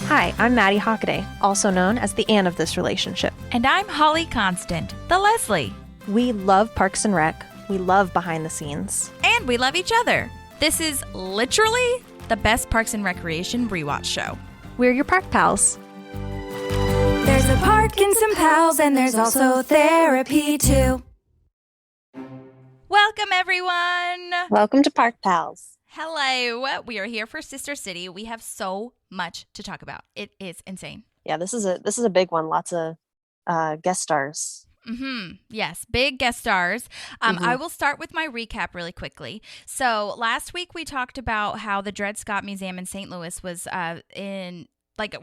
Hi, I'm Maddie Hockaday, also known as the Anne of this relationship. And I'm Holly Constant, the Leslie. We love Parks and Rec. We love behind the scenes. And we love each other. This is literally the best Parks and Recreation rewatch show. We're your park pals. There's a park and some pals, and there's also therapy too. Welcome, everyone. Welcome to Park Pals. Hello. We are here for Sister City. We have so much to talk about. It is insane. Yeah, this is a big one. Lots of guest stars. Yes, big guest stars. I will start with my recap really quickly. So last week we talked about how the Dred Scott Museum in St. Louis was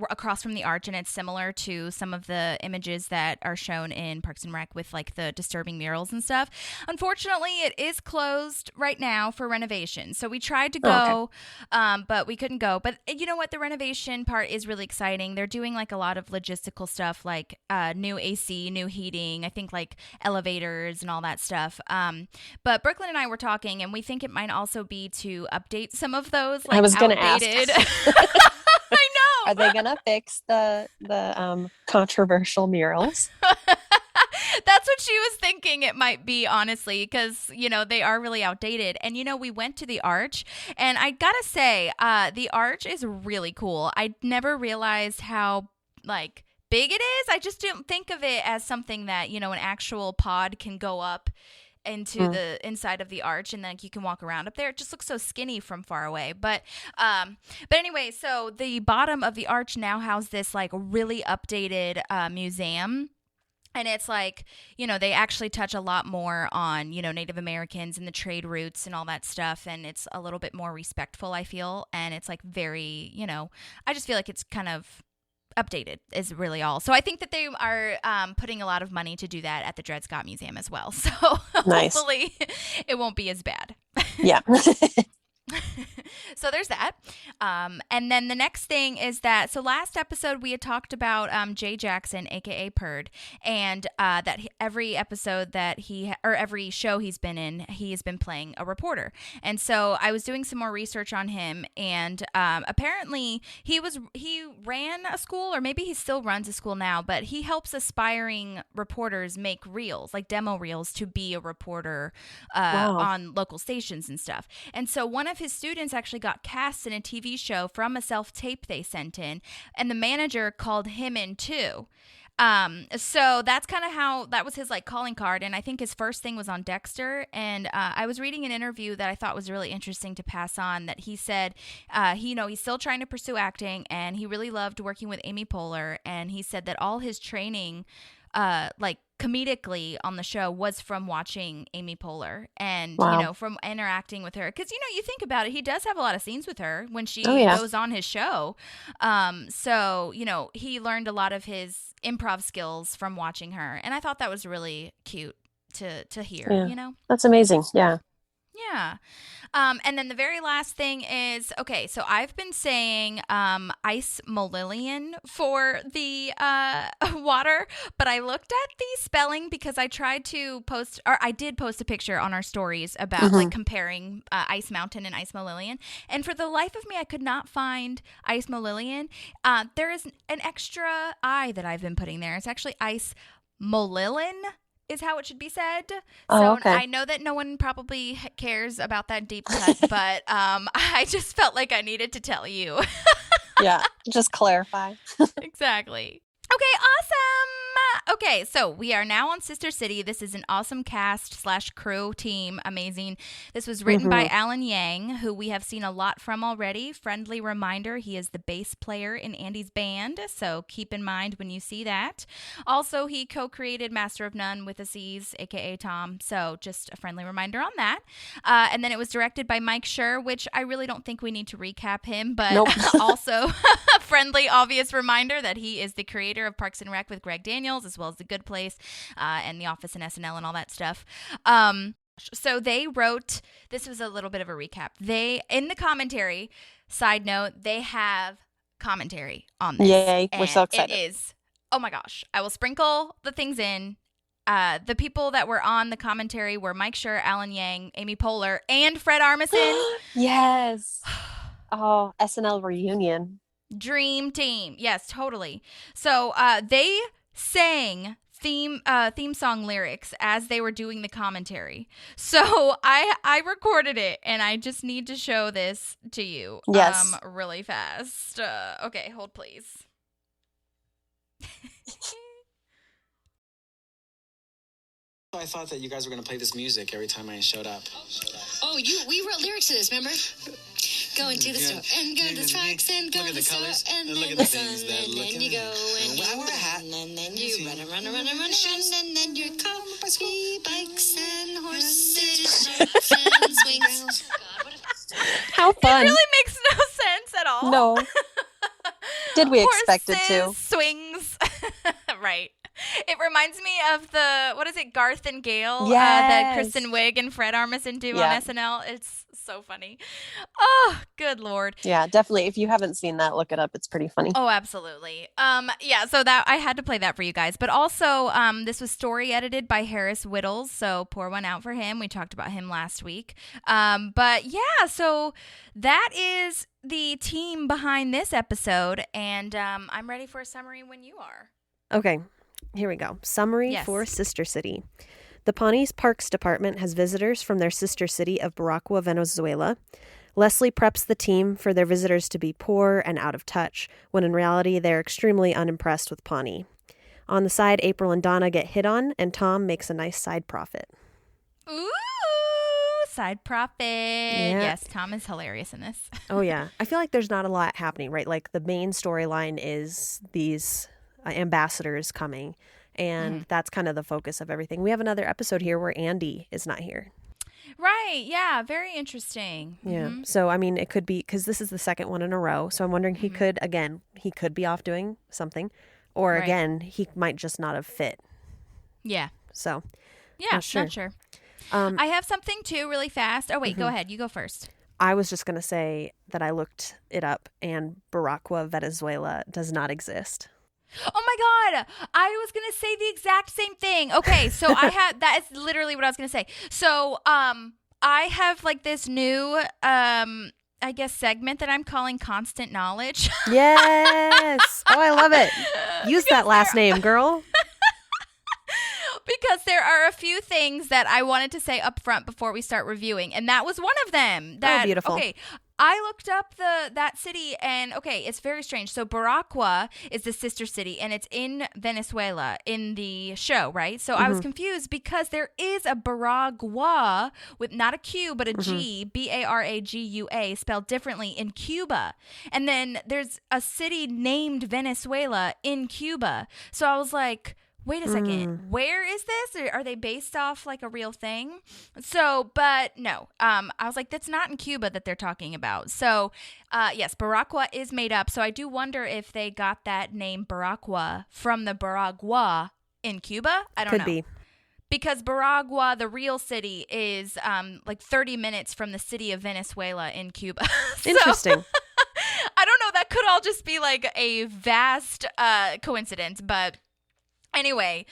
across from the arch, and it's similar to some of the images that are shown in Parks and Rec with like the disturbing murals and stuff. Unfortunately, it is closed right now for renovation. So we tried to go, but we couldn't go. But you know what? The renovation part is really exciting. They're doing like a lot of logistical stuff, like new AC, new heating, I think like elevators and all that stuff. But Brooklyn and I were talking, and we think it might also be to update some of those like I was going to outdated. ask. I know. Are they going to fix the controversial murals? That's what she was thinking it might be, honestly, because, you know, they are really outdated. And, you know, we went to the arch, and I got to say, the arch is really cool. I never realized how, like, big it is. I just didn't think of it as something that, you know, an actual pod can go up into the inside of the arch, and then you can walk around up there. It just looks so skinny from far away. But anyway, so the bottom of the arch now houses this like really updated museum. And it's like, you know, they actually touch a lot more on, you know, Native Americans and the trade routes and all that stuff. And it's a little bit more respectful, I feel. And it's like very, you know, I just feel like it's kind of updated is really all. So I think that they are putting a lot of money to do that at the Dred Scott Museum as well. So Nice. Hopefully it won't be as bad. Yeah. So there's that. And then the next thing is that, so last episode we had talked about Jay Jackson, aka Purd, and that every episode that every show he's been in, he has been playing a reporter. And so I was doing some more research on him, and apparently he ran a school, or maybe he still runs a school now, but he helps aspiring reporters make reels, like demo reels, to be a reporter on local stations and stuff. And so one of his students actually got cast in a TV show from a self-tape they sent in, and the manager called him in too. So that's kind of how that was his like calling card. And I think his first thing was on Dexter. And I was reading an interview that I thought was really interesting to pass on, that he said, he's still trying to pursue acting, and he really loved working with Amy Poehler. And he said that all his training, like comedically on the show, was from watching Amy Poehler and, you know, from interacting with her. Because, you know, you think about it, he does have a lot of scenes with her when she goes on his show. So, you know, he learned a lot of his improv skills from watching her. And I thought that was really cute to hear, you know? That's amazing. Yeah. Yeah. And then the very last thing is, okay, so I've been saying ice Molillian for the water, but I looked at the spelling because I tried to post, or I did post a picture on our stories about like comparing Ice Mountain and Ice Molillian. And for the life of me, I could not find Ice Molillian. There is an extra I that I've been putting there. It's actually Ice Molillian is how it should be said. So I know that no one probably cares about that deep cut, but I just felt like I needed to tell you. Yeah, just clarify. Exactly. Okay, awesome. Okay, so we are now on Sister City. This is an awesome cast/crew team. Amazing. This was written by Alan Yang, who we have seen a lot from already. Friendly reminder, he is the bass player in Andy's band, so keep in mind when you see that. Also, he co-created Master of None with Aziz, aka Tom, so just a friendly reminder on that. And then it was directed by Mike Schur, which I really don't think we need to recap him, but also a friendly, obvious reminder that he is the creator of Parks and Rec with Greg Daniels, as well as The Good Place and The Office and SNL and all that stuff. So they wrote, this was a little bit of a recap. They, in the commentary, side note, they have commentary on this. Yay, we're so excited. It is, oh my gosh, I will sprinkle the things in. The people that were on the commentary were Mike Schur, Alan Yang, Amy Poehler, and Fred Armisen. Yes. Oh, SNL reunion. Dream team. Yes, totally. So they sang theme song lyrics as they were doing the commentary. So I recorded it, and I just need to show this to you. Yes. Really fast. Okay, hold please. I thought that you guys were going to play this music every time I showed up. Oh, we wrote lyrics to this, remember? Go into the store and go to the trucks and go look to at the the colors store and and look then at the the things sun that and look then in you the- go and I wear a hat. and then you run and then your coffee, bikes and horses, ships and swings. How fun. It really makes no sense at all. No. Did we expect it to? Horses, swings. Right. It reminds me of what is it, Garth and Gail? That Yes. Kristen Wiig and Fred Armisen do Yeah. on SNL. It's so funny. Oh, good Lord. Yeah, definitely. If you haven't seen that, look it up. It's pretty funny. Oh, absolutely. Yeah, so that I had to play that for you guys. But also, this was story edited by Harris Whittles, so pour one out for him. We talked about him last week. But yeah, so that is the team behind this episode, and I'm ready for a summary when you are. Okay, here we go. Summary Yes. for Sister City. The Pawnee's Parks Department has visitors from their sister city of Boraqua, Venezuela. Leslie preps the team for their visitors to be poor and out of touch, when in reality they're extremely unimpressed with Pawnee. On the side, April and Donna get hit on, and Tom makes a nice side profit. Ooh, side profit. Yes, Tom is hilarious in this. Oh, yeah. I feel like there's not a lot happening, right? Like, the main storyline is these ambassadors coming, and that's kind of the focus of everything. We have another episode here where Andy is not here. Right, yeah, very interesting. Yeah. So, I mean, it could be, because this is the second one in a row. So I'm wondering, he could be off doing something. Or Right. again, he might just not have fit. Yeah. So, Yeah, Not sure. not sure. I have something too really fast. Oh, wait, go ahead. You go first. I was just going to say that I looked it up, and Boraqua, Venezuela does not exist. Oh my God. I was going to say the exact same thing. Okay. So that is literally what I was going to say. So, I have like this new, I guess segment that I'm calling Constant Knowledge. Yes. Oh, I love it. Use that last name, girl. Because there are a few things that I wanted to say up front before we start reviewing, and that was one of them. Beautiful. Okay, I looked up that city, and okay, it's very strange. So Boraqua is the sister city, and it's in Venezuela in the show, right? So I was confused because there is a Boragua with not a Q but a G, Baragua, spelled differently in Cuba, and then there's a city named Venezuela in Cuba. So I was like, wait a second, where is this? Are they based off like a real thing? So, but no, I was like, that's not in Cuba that they're talking about. So, yes, Boraqua is made up. So I do wonder if they got that name Boraqua from the Boragua in Cuba. I don't know. Could be. Because Boraqua, the real city, is like 30 minutes from the city of Venezuela in Cuba. So, Interesting. I don't know. That could all just be like a vast coincidence, but anyway,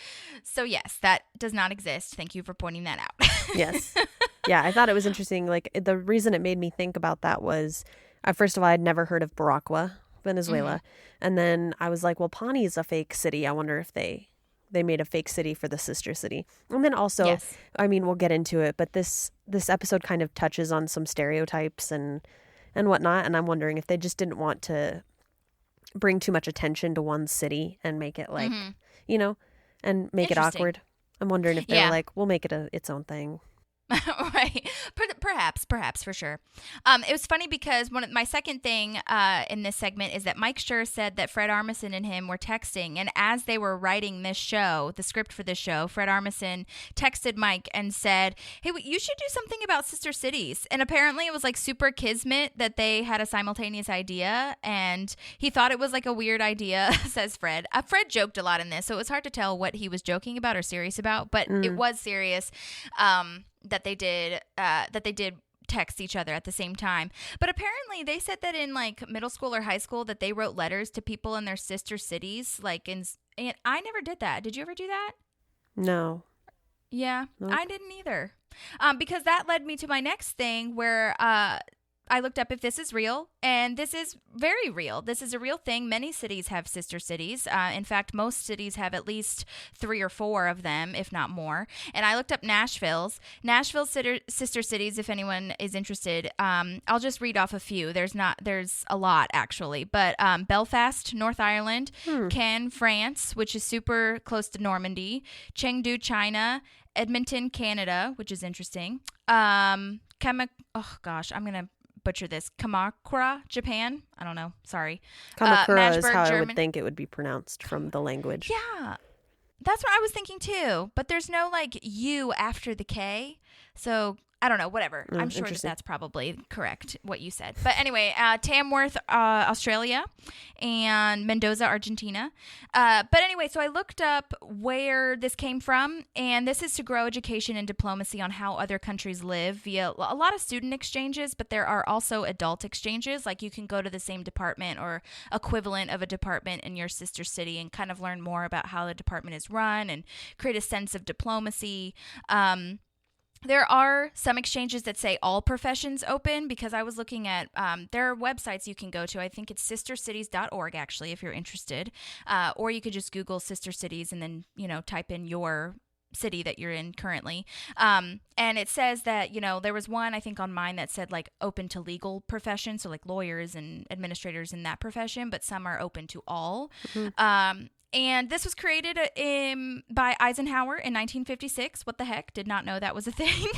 so yes, that does not exist. Thank you for pointing that out. Yes. Yeah, I thought it was interesting. Like, the reason it made me think about that was, first of all, I'd never heard of Boraqua, Venezuela. And then I was like, well, Pawnee is a fake city. I wonder if they made a fake city for the sister city. And then also, Yes. I mean, we'll get into it, but this episode kind of touches on some stereotypes and whatnot. And I'm wondering if they just didn't want to bring too much attention to one city and make it like, you know, and make it Interesting. awkward. I'm wondering if they're Yeah. like, we'll make it its own thing. Right. Perhaps for sure. It was funny because my second thing in this segment is that Mike Schur said that Fred Armisen and him were texting, and as they were writing this show, the script for this show, Fred Armisen texted Mike and said, hey, you should do something about sister cities. And apparently it was like super kismet that they had a simultaneous idea, and he thought it was like a weird idea, says Fred. Fred joked a lot in this, so it was hard to tell what he was joking about or serious about, but it was serious. That they did text each other at the same time. But apparently they said that in like middle school or high school that they wrote letters to people in their sister cities. And I never did that. Did you ever do that? No. Yeah, Nope. I didn't either. Because that led me to my next thing where I looked up if this is real, and this is very real. This is a real thing. Many cities have sister cities. In fact, most cities have at least 3 or 4 of them, if not more. And I looked up Nashville's sister cities, if anyone is interested. I'll just read off a few. There's a lot, actually. But Belfast, North Ireland, Caen, France, which is super close to Normandy, Chengdu, China, Edmonton, Canada, which is interesting. I'm going to butcher this. Kamakura, Japan. I don't know. Sorry. Kamakura is Magdeburg, how I German- would think it would be pronounced from the language. Yeah. That's what I was thinking too. But there's no like U after the K. So I don't know. Whatever. I'm sure that's probably correct what you said. But anyway, Tamworth, Australia, and Mendoza, Argentina. But anyway, so I looked up where this came from, and this is to grow education and diplomacy on how other countries live via a lot of student exchanges, but there are also adult exchanges. Like you can go to the same department or equivalent of a department in your sister city and kind of learn more about how the department is run and create a sense of diplomacy. There are some exchanges that say all professions open, because I was looking at, there are websites you can go to. I think it's sistercities.org, actually, if you're interested. Or you could just Google sister cities and then, type in your city that you're in currently. And it says that, there was one, I think on mine that said like open to legal professions. So like lawyers and administrators in that profession, but some are open to all. And this was created by Eisenhower in 1956. What the heck? Did not know that was a thing.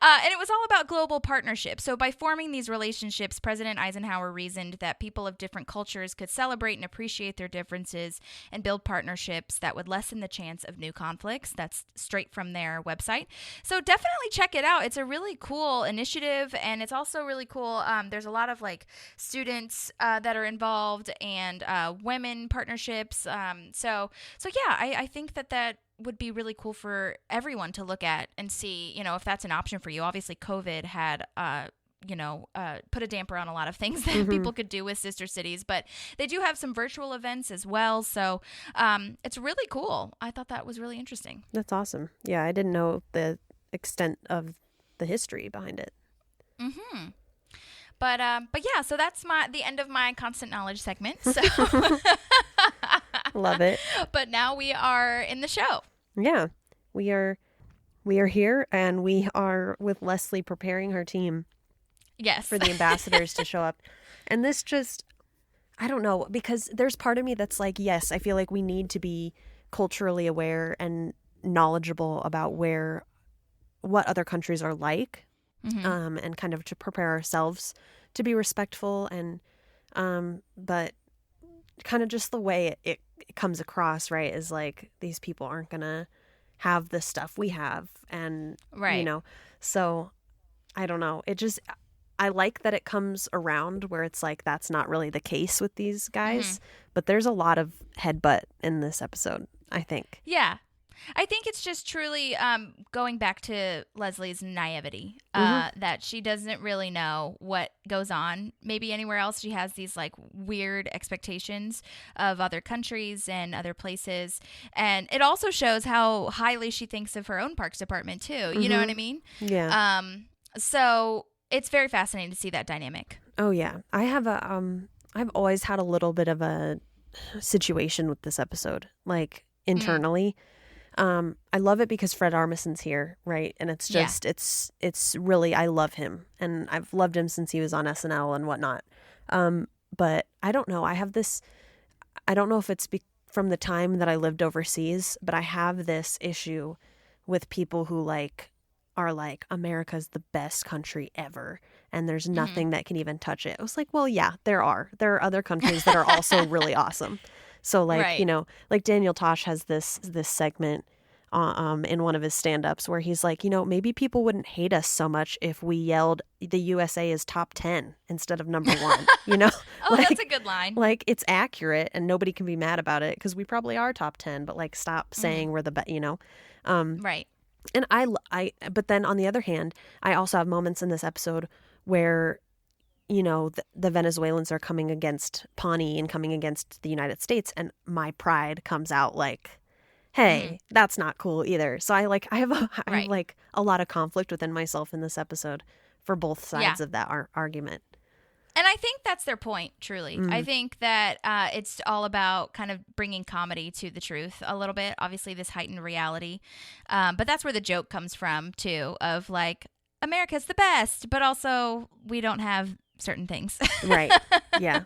And it was all about global partnership. So by forming these relationships, President Eisenhower reasoned that people of different cultures could celebrate and appreciate their differences and build partnerships that would lessen the chance of new conflicts. That's straight from their website. So definitely check it out. It's a really cool initiative, and it's also really cool. There's a lot of like students that are involved, and women partnerships. So yeah, I think that would be really cool for everyone to look at and see, if that's an option for you. Obviously, COVID had, put a damper on a lot of things that people could do with sister cities, but they do have some virtual events as well. So it's really cool. I thought that was really interesting. That's awesome. Yeah, I didn't know the extent of the history behind it. Mm-hmm. But yeah, so that's the end of my constant knowledge segment. So Love it. But now we are in the show. Yeah, we are here, and we are with Leslie preparing her team. Yes. For the ambassadors to show up. And this just, I don't know, because there's part of me that's like, yes, I feel like we need to be culturally aware and knowledgeable about what other countries are like, and kind of to prepare ourselves to be respectful, and but kind of just the way it comes across, right, is like these people aren't gonna have the stuff we have, and right. So I don't know, I like that it comes around where it's like that's not really the case with these guys, but there's a lot of headbutt in this episode, I think. Yeah. I think it's just truly going back to Leslie's naivety, that she doesn't really know what goes on. Maybe anywhere else she has these like weird expectations of other countries and other places. And it also shows how highly she thinks of her own parks department too. You know what I mean? Yeah. So it's very fascinating to see that dynamic. Oh yeah. I've always had a little bit of a situation with this episode, like internally. I love it because Fred Armisen's here, right? And it's just, it's really, I love him, and I've loved him since he was on SNL and whatnot. But I don't know. I don't know if it's from the time that I lived overseas, but I have this issue with people who are like, America's the best country ever, and there's nothing that can even touch it. I was like, well, yeah, there are other countries that are also really awesome. So like, like Daniel Tosh has this segment in one of his stand-ups where he's like, maybe people wouldn't hate us so much if we yelled the USA is top 10 instead of number 1, Oh, that's a good line. Like, it's accurate and nobody can be mad about it because we probably are top 10, but like, stop saying we're the best, Right. And but then on the other hand, I also have moments in this episode where the Venezuelans are coming against Pawnee and coming against the United States, and my pride comes out like, hey, that's not cool either. So I have a lot of conflict within myself in this episode for both sides of that argument. And I think that's their point, truly. I think that it's all about kind of bringing comedy to the truth a little bit. Obviously, this heightened reality. But that's where the joke comes from, too, of like, America's the best, but also we don't have certain things. Right. Yeah.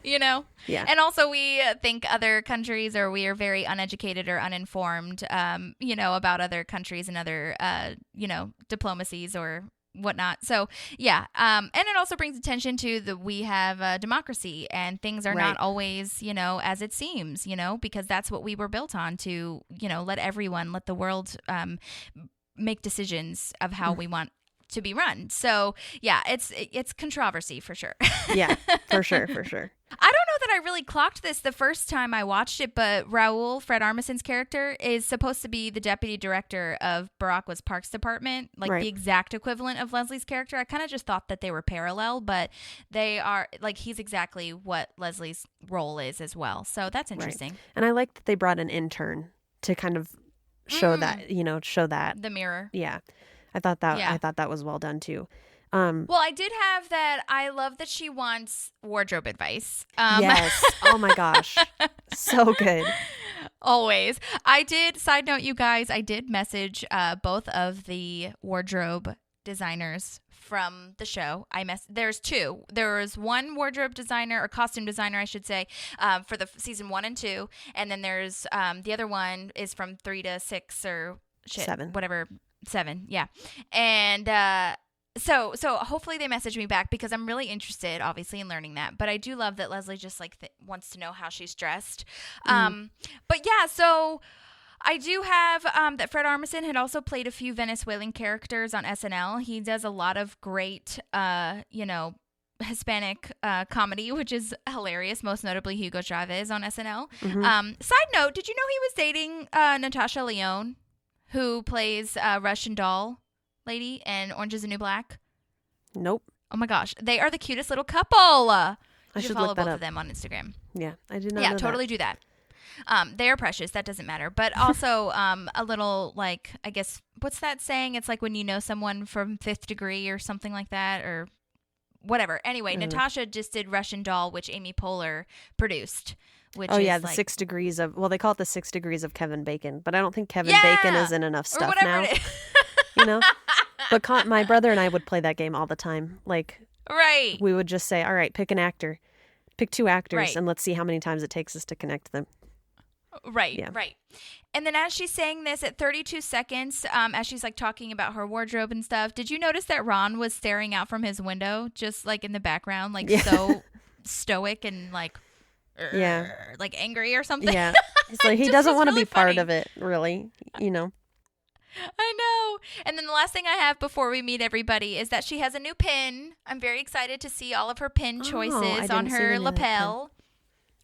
You know? Yeah. And also we think other countries, or we are very uneducated or uninformed, about other countries and other, diplomacies or whatnot. So yeah. And it also brings attention to that we have a democracy and things are not always, as it seems, because that's what we were built on to, let the world make decisions of how we want to be run. So yeah, it's controversy for sure. Yeah, for sure. I don't know that I really clocked this the first time I watched it, but Raul, Fred Armisen's character, is supposed to be the deputy director of Boraqcua's Parks Department, like the exact equivalent of Leslie's character. I kind of just thought that they were parallel, but they are, like, he's exactly what Leslie's role is as well. So that's interesting. Right. And I like that they brought an intern to kind of show that, show that. The mirror. Yeah. I thought that was well done too. Well, I did have that. I love that she wants wardrobe advice. Yes. Oh my gosh. So good. Always. Side note, you guys, I did message both of the wardrobe designers from the show. There's two. There was one wardrobe designer, or costume designer, I should say, for the season 1 and 2. And then there's the other one is from 3 to 6 or 7. Whatever. 7, yeah. And so hopefully they message me back, because I'm really interested, obviously, in learning that. But I do love that Leslie just wants to know how she's dressed. But yeah, so I do have that Fred Armisen had also played a few Venezuelan characters on SNL. He does a lot of great, Hispanic comedy, which is hilarious, most notably Hugo Chavez on SNL. Side note, did you know he was dating Natasha Lyonne, who plays Russian doll lady in Orange is the New Black? Nope. Oh my gosh, they are the cutest little couple. I should follow look that both up. of them on Instagram. Yeah, I did not know Yeah, that. totally do that. They are precious. That doesn't matter. But also a little, like, I guess, what's that saying? It's like when you know someone from 5th degree or something like that, or whatever. Anyway, Natasha just did Russian Doll, which Amy Poehler produced. Which is the like, 6 degrees of, well, they call it the 6 degrees of Kevin Bacon, but I don't think Kevin Bacon is in enough stuff now. But my brother and I would play that game all the time. Like, right. We would just say, all right, pick an actor, pick 2 actors, Right. and let's see how many times it takes us to connect them. Right, Yeah. right. And then as she's saying this at 32 seconds, as she's like talking about her wardrobe and stuff, did you notice that Ron was staring out from his window, just like in the background, like so stoic and like angry or something? Yeah. It's like he Just doesn't was want to really be part funny. of it, really, I know. And then the last thing I have before we meet everybody is that she has a new pin. I'm very excited to see all of her pin choices on her lapel.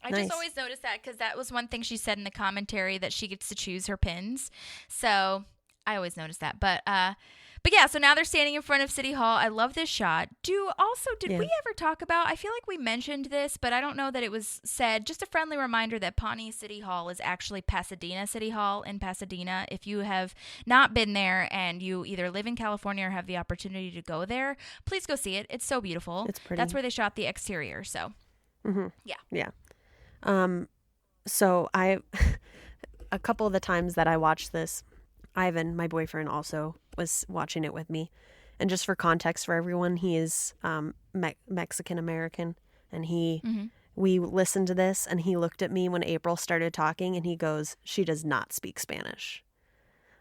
I Nice. just always noticed that, because that was one thing she said in the commentary, that she gets to choose her pins. So I always noticed that. But yeah, so now they're standing in front of City Hall. I love this shot. Did we ever talk about, I feel like we mentioned this, but I don't know that it was said. Just a friendly reminder that Pawnee City Hall is actually Pasadena City Hall in Pasadena. If you have not been there and you either live in California or have the opportunity to go there, please go see it. It's so beautiful. It's pretty. That's where they shot the exterior. So Yeah. So a couple of the times that I watched this, Ivan, my boyfriend, also was watching it with me. And just for context for everyone, he is Mexican American, and we listened to this, and he looked at me when April started talking, and he goes, "She does not speak Spanish."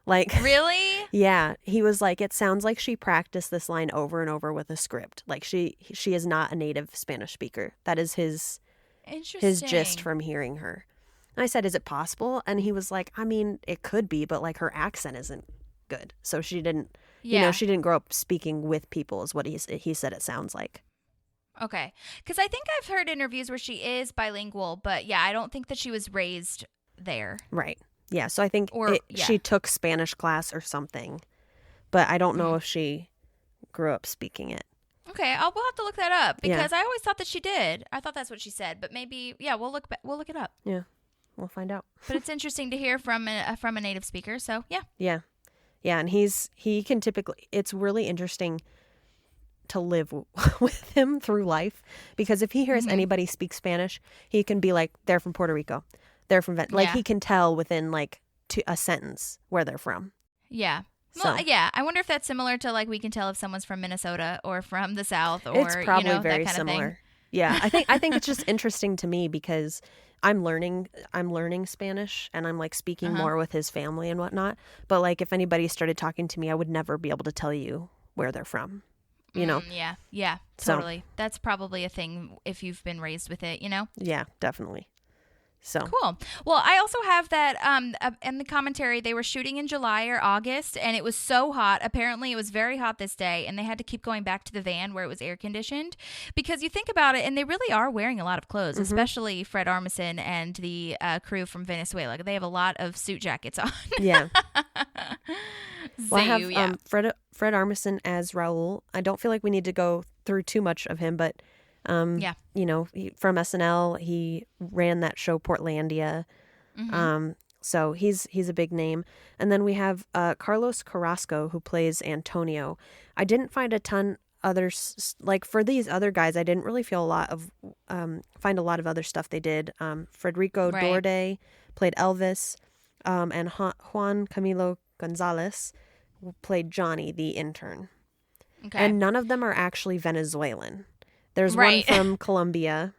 Like, really? Yeah, he was like, it sounds like she practiced this line over and over with a script. Like, she is not a native Spanish speaker. That is his gist from hearing her. And I said, is it possible? And he was like, I mean, it could be, but like her accent isn't good. So she didn't, she didn't grow up speaking with people, is what he said it sounds like. Okay. Because I think I've heard interviews where she is bilingual, but yeah, I don't think that she was raised there. Right. Yeah. So I think she took Spanish class or something, but I don't know if she grew up speaking it. Okay, we'll have to look that up, because I always thought that she did. I thought that's what she said, but maybe we'll look it up. Yeah, we'll find out. But it's interesting to hear from a native speaker. So yeah, and he can typically. It's really interesting to live with him through life, because if he hears anybody speak Spanish, he can be like, they're from Puerto Rico, they're from like he can tell within like a sentence where they're from. Yeah. So. Well, yeah. I wonder if that's similar to like we can tell if someone's from Minnesota or from the South, or It's probably very that kind similar. of thing. Yeah, I think it's just interesting to me because I'm learning Spanish and I'm like speaking more with his family and whatnot. But like if anybody started talking to me, I would never be able to tell you where they're from. You know? Yeah, So. totally. That's probably a thing if you've been raised with it, Yeah, definitely. So Cool. Well, I also have that in the commentary, they were shooting in July or August, and it was so hot. Apparently, it was very hot this day, and they had to keep going back to the van where it was air conditioned, because you think about it, and they really are wearing a lot of clothes, especially Fred Armisen and the crew from Venezuela. They have a lot of suit jackets on. yeah. Well, I have yeah. Fred Armisen as Raul. I don't feel like we need to go through too much of him, but Yeah. From SNL, he ran that show Portlandia. So he's a big name. And then we have Carlos Carrasco, who plays Antonio. I didn't find a ton others, like for these other guys, I didn't really feel find a lot of other stuff they did. Federico Dorde played Elvis, and Juan Camilo Gonzalez played Johnny, the intern. Okay. And none of them are actually Venezuelan. There's Right. one from Colombia,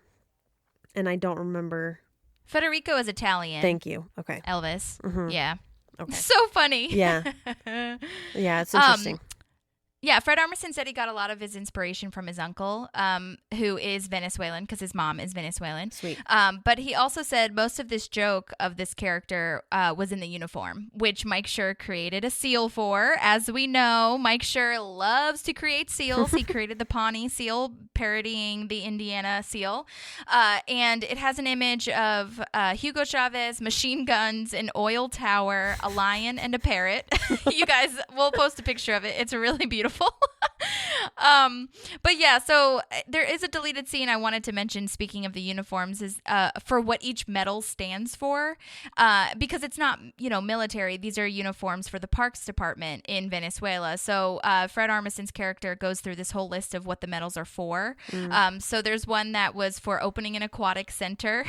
and I don't remember. Federico is Italian. Thank you. Okay. Elvis. Mhm. Yeah. Okay. So funny. Yeah. Yeah, it's interesting. Yeah, Fred Armisen said he got a lot of his inspiration from his uncle, who is Venezuelan, because his mom is Venezuelan. Sweet. But he also said most of this joke of this character was in the uniform, which Mike Schur created a seal for. As we know, Mike Schur loves to create seals. He created the Pawnee seal, parodying the Indiana seal. And it has an image of Hugo Chavez, machine guns, an oil tower, a lion, and a parrot. You guys, we'll post a picture of it. It's really beautiful. But yeah, so there is a deleted scene I wanted to mention, speaking of the uniforms, is for what each medal stands for, because it's not military. These are uniforms for the Parks Department in Venezuela. So Fred Armisen's character goes through this whole list of what the medals are for. So there's one that was for opening an aquatic center.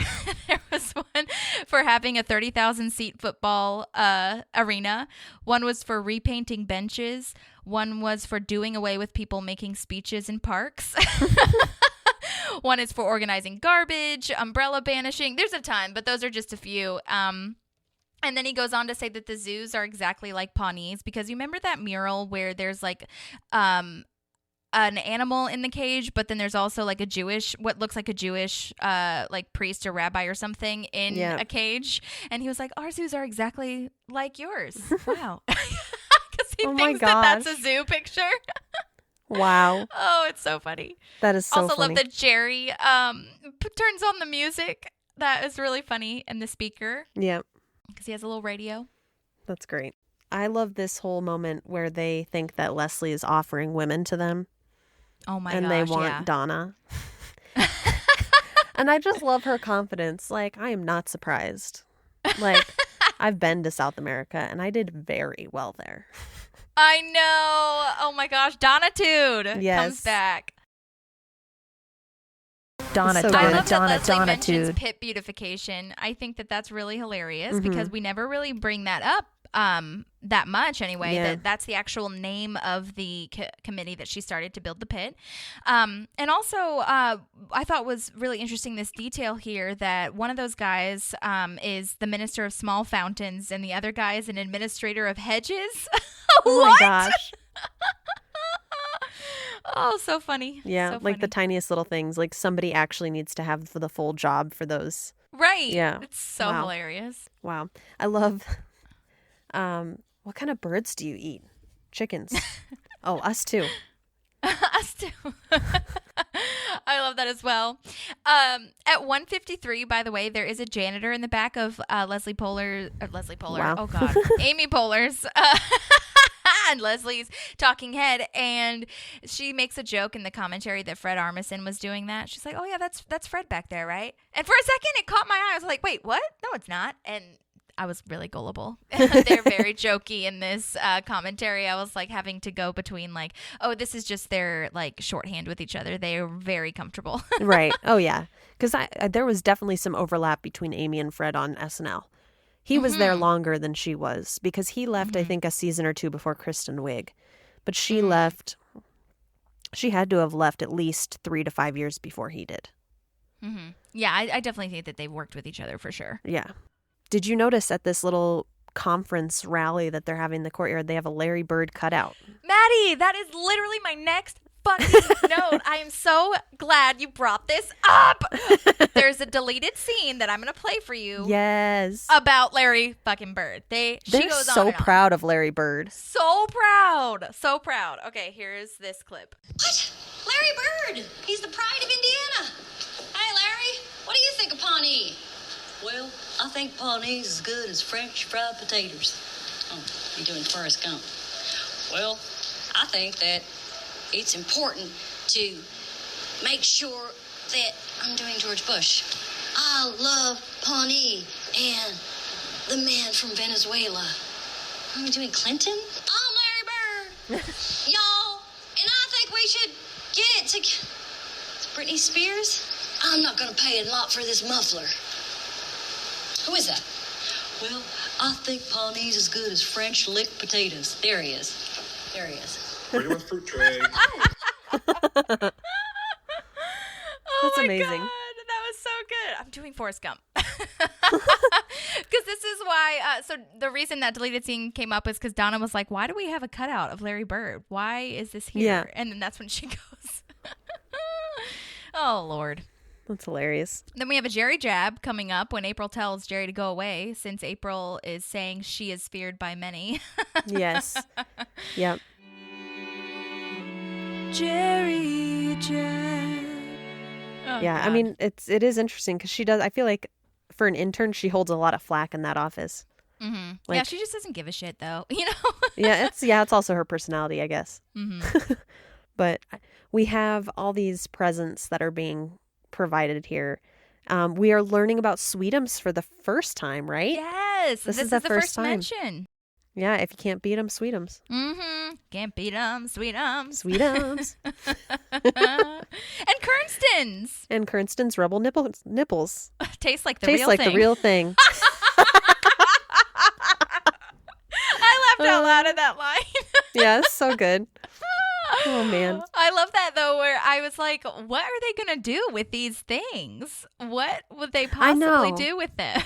There was one for having a 30,000 seat football arena. One was for repainting benches. One was for doing away with people making speeches in parks. One is for organizing garbage, umbrella banishing. There's a ton, but those are just a few. And then he goes on to say that the zoos are exactly like Pawnees, because you remember that mural where there's like an animal in the cage, but then there's also like what looks like a Jewish like priest or rabbi or something in a cage. And he was like, our zoos are exactly like yours. Wow. He thinks that that's a zoo picture. Wow. Oh, it's so funny. That is so also funny. love that Jerry turns on the music. That is really funny. And the speaker. Yeah. Because he has a little radio. That's great. I love this whole moment where they think that Leslie is offering women to them. Oh my gosh, and they want Donna. And I just love her confidence. Like, I am not surprised. Like, I've been to South America and I did very well there. I know. Oh my gosh. Donnatude comes back. Donna, So I good. love that Leslie Donnatude. mentions pit beautification. I think that that's really hilarious because we never really bring that up that much anyway. Yeah. That's the actual name of the committee that she started to build the pit. And also, I thought was really interesting this detail here that one of those guys is the minister of small fountains and the other guy is an administrator of hedges. Oh my gosh. Oh, so funny. Yeah, So like the funny. tines little things. Like somebody actually needs to have the full job for those. Right. Yeah. It's so Wow. hilarious. Wow. I love, what kind of birds do you eat? Chickens. Oh, us too. Us too. I love that as well. At 1:53, by the way, there is a janitor in the back of Leslie Poehler. Wow. Oh God, Amy Poehler's and Leslie's talking head, and she makes a joke in the commentary that Fred Armisen was doing that. She's like, "Oh yeah, that's Fred back there, right?" And for a second, it caught my eye. I was like, "Wait, what? No, it's not." And I was really gullible. They're very jokey in this commentary. I was like having to go between like, oh, this is just their like shorthand with each other. They are very comfortable. Right. Oh, yeah. Because there was definitely some overlap between Amy and Fred on SNL. He was there longer than she was because he left, I think, a season or two before Kristen Wiig. But she left, she had to have left at least 3 to 5 years before he did. Mm-hmm. Yeah, I definitely think that they've worked with each other for sure. Yeah. Did you notice at this little conference rally that they're having in the courtyard, they have a Larry Bird cutout? Maddie, that is literally my next fucking note. I am so glad you brought this up. There's a deleted scene that I'm going to play for you. Yes. About Larry fucking Bird. She They're goes on so and on. proud of Larry Bird. So proud. So proud. Okay, here's this clip. What? Larry Bird. He's the pride of Indiana. Hey, Larry, what do you think of Pawnee? Well, I think Pawnee's as good as French fried potatoes. Oh, you're doing Forrest Gump. Well, I think that It's important to make sure that I'm doing George Bush. I love Pawnee and the man from Venezuela. Are we doing Clinton? I'm Larry Bird. Y'all, and I think we should get it to Britney Spears. I'm not going to pay a lot for this muffler. Who is that? well, I think Pawnee's as good as French licked potatoes. There he is. There he is. Pretty much fruit tray. Oh That's my amazing. God, that was so good. I'm doing Forrest Gump. Because this is why, so the reason that deleted scene came up is because Donna was like, why do we have a cutout of Larry Bird? Why is this here? Yeah. And then that's when she goes, oh, Lord. That's hilarious. Then we have a Jerry jab coming up when April tells Jerry to go away, since April is saying she is feared by many. Yes. Yep. Jerry Jab. Oh, Yeah. I God. mean, it is interesting because she does. I feel like for an intern, she holds a lot of flack in that office. Mm-hmm. like- Yeah, she just doesn't give a shit, though. You know? It's also her personality, I guess. Mm-hmm. But we have all these presents that are being provided here. We are learning about SWEETUMS for the first time, right? Yes. This This is is the the first first time. mention. Yeah, if you can't beat them, SWEETUMS. Mm-hmm. Can't beat 'em, sweetums. SWEETUMS. And Kernstons. And Kernston's Rebel nipples. Tastes like the Tastes real like thing. the real thing. I laughed out loud at that line. Yeah, it's so good. Oh, man. I love that, though, where I was like, what are they going to do with these things? What would they possibly know. do with them?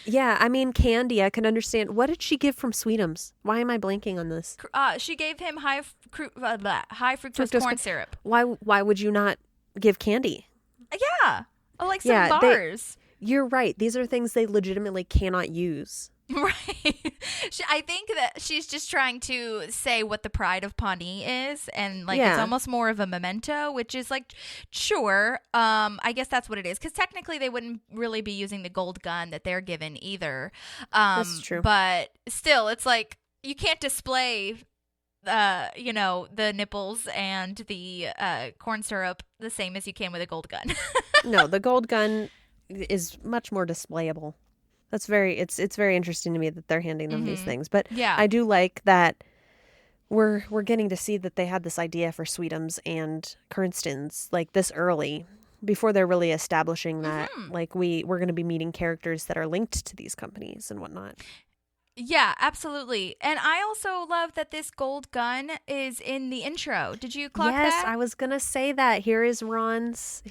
Yeah, I mean, candy, I can understand. What did she give from SWEETUMS? Why am I blanking on this? She gave him high fructose Fructose corn corn- syrup. Why would you not give candy? Yeah. Oh, like some Yeah, bars. You're right. These are things they legitimately cannot use. Right. I think that she's just trying to say what the pride of Pawnee is, and like it's Yeah. almost more of a memento, which is like, sure, I guess that's what it is, because technically they wouldn't really be using the gold gun that they're given either. That's true. But still, it's like you can't display the nipples and the corn syrup the same as you can with a gold gun. No, the gold gun is much more displayable. That's it's very interesting to me that they're handing them these things. But Yeah. I do like that we're getting to see that they had this idea for SWEETUMS and Kernstons like this early, before they're really establishing that like we're going to be meeting characters that are linked to these companies and whatnot. Yeah, absolutely. And I also love that this gold gun is in the intro. Did you clock Yes, that? I was gonna say that. Here's Ron's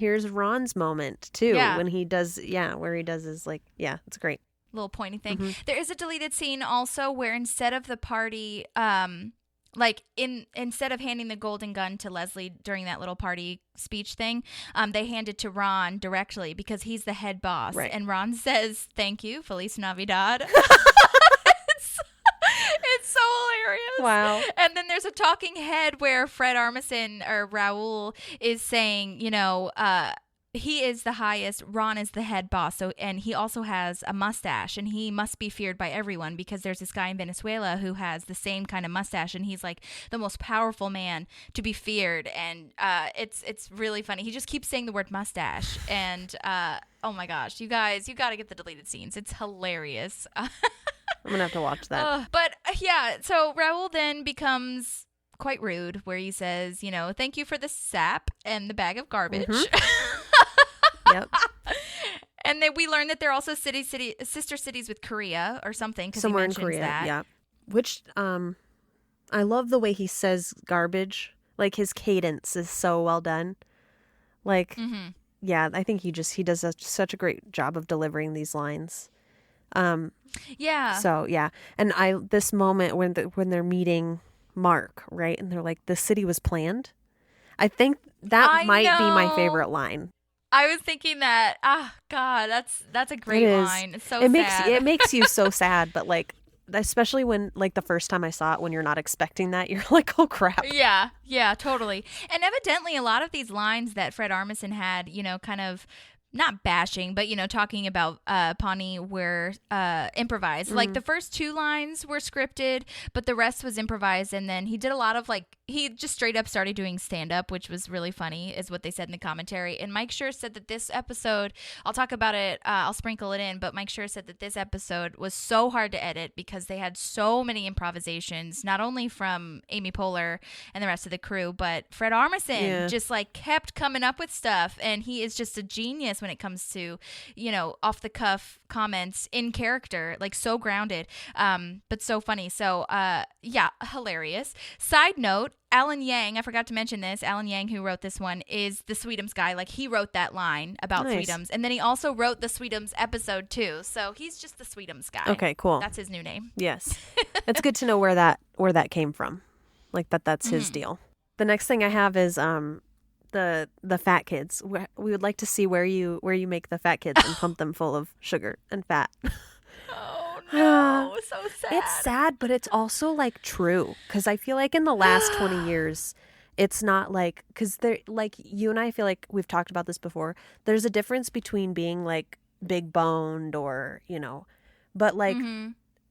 moment too. Yeah. When he does where he does his like it's great. Little pointy thing. Mm-hmm. There is a deleted scene also where instead of the party, instead of handing the golden gun to Leslie during that little party speech thing, they hand it to Ron directly because he's the head boss. Right. And Ron says, "Thank you, Feliz Navidad." It's so hilarious. Wow. And then there's a talking head where Fred Armisen or Raul is saying, he is the highest. Ron is the head boss. So, and he also has a mustache, and he must be feared by everyone because there's this guy in Venezuela who has the same kind of mustache, and he's like the most powerful man to be feared. And it's really funny. He just keeps saying the word mustache, and oh my gosh, you guys, you got to get the deleted scenes. It's hilarious. I'm gonna have to watch that. But yeah, so Raul then becomes quite rude, where he says, you know, thank you for the sap and the bag of garbage. Yep. And then we learn that they're also sister cities with Korea or something. Somewhere in Korea, that. yeah. Which I love the way he says garbage. Like his cadence is so well done. Like, yeah, I think he does such a great job of delivering these lines. Yeah. So yeah, and this moment when they're meeting Mark, right, and they're like, the city was planned. I think that might be my favorite line. I was thinking that. God, that's a great line. It's so sad. It makes you so sad, but like, especially when like the first time I saw it, when you're not expecting that, you're like, oh crap. Yeah, totally. And evidently, a lot of these lines that Fred Armisen had, you know, kind of not bashing, but, you know, talking about Pawnee were improvised. Like the first 2 lines were scripted, but the rest was improvised. And then he did a lot of he just straight up started doing stand up, which was really funny, is what they said in the commentary. And Mike Schur said that this episode, I'll talk about it, I'll sprinkle it in, but Mike Schur said that this episode was so hard to edit because they had so many improvisations, not only from Amy Poehler and the rest of the crew, but Fred Armisen just like kept coming up with stuff. And he is just a genius when it comes to, you know, off the cuff comments in character, like so grounded, but so funny. So yeah, hilarious. Side note, Alan Yang, I forgot to mention this, Alan Yang, who wrote this one, is the SWEETUMS guy. Like, he wrote that line about SWEETUMS, and then he also wrote the SWEETUMS episode too. So he's just the SWEETUMS guy. Okay, cool. That's his new name. Yes. It's good to know where that came from. Like that's his deal. The next thing I have is the fat kids. We would like to see where you make the fat kids and pump them full of sugar and fat. Oh no, so sad. It's sad, but it's also like true, because I feel like in the last 20 years, it's not like, because they're like, you and I feel like we've talked about this before. There's a difference between being like big boned or, you know, but like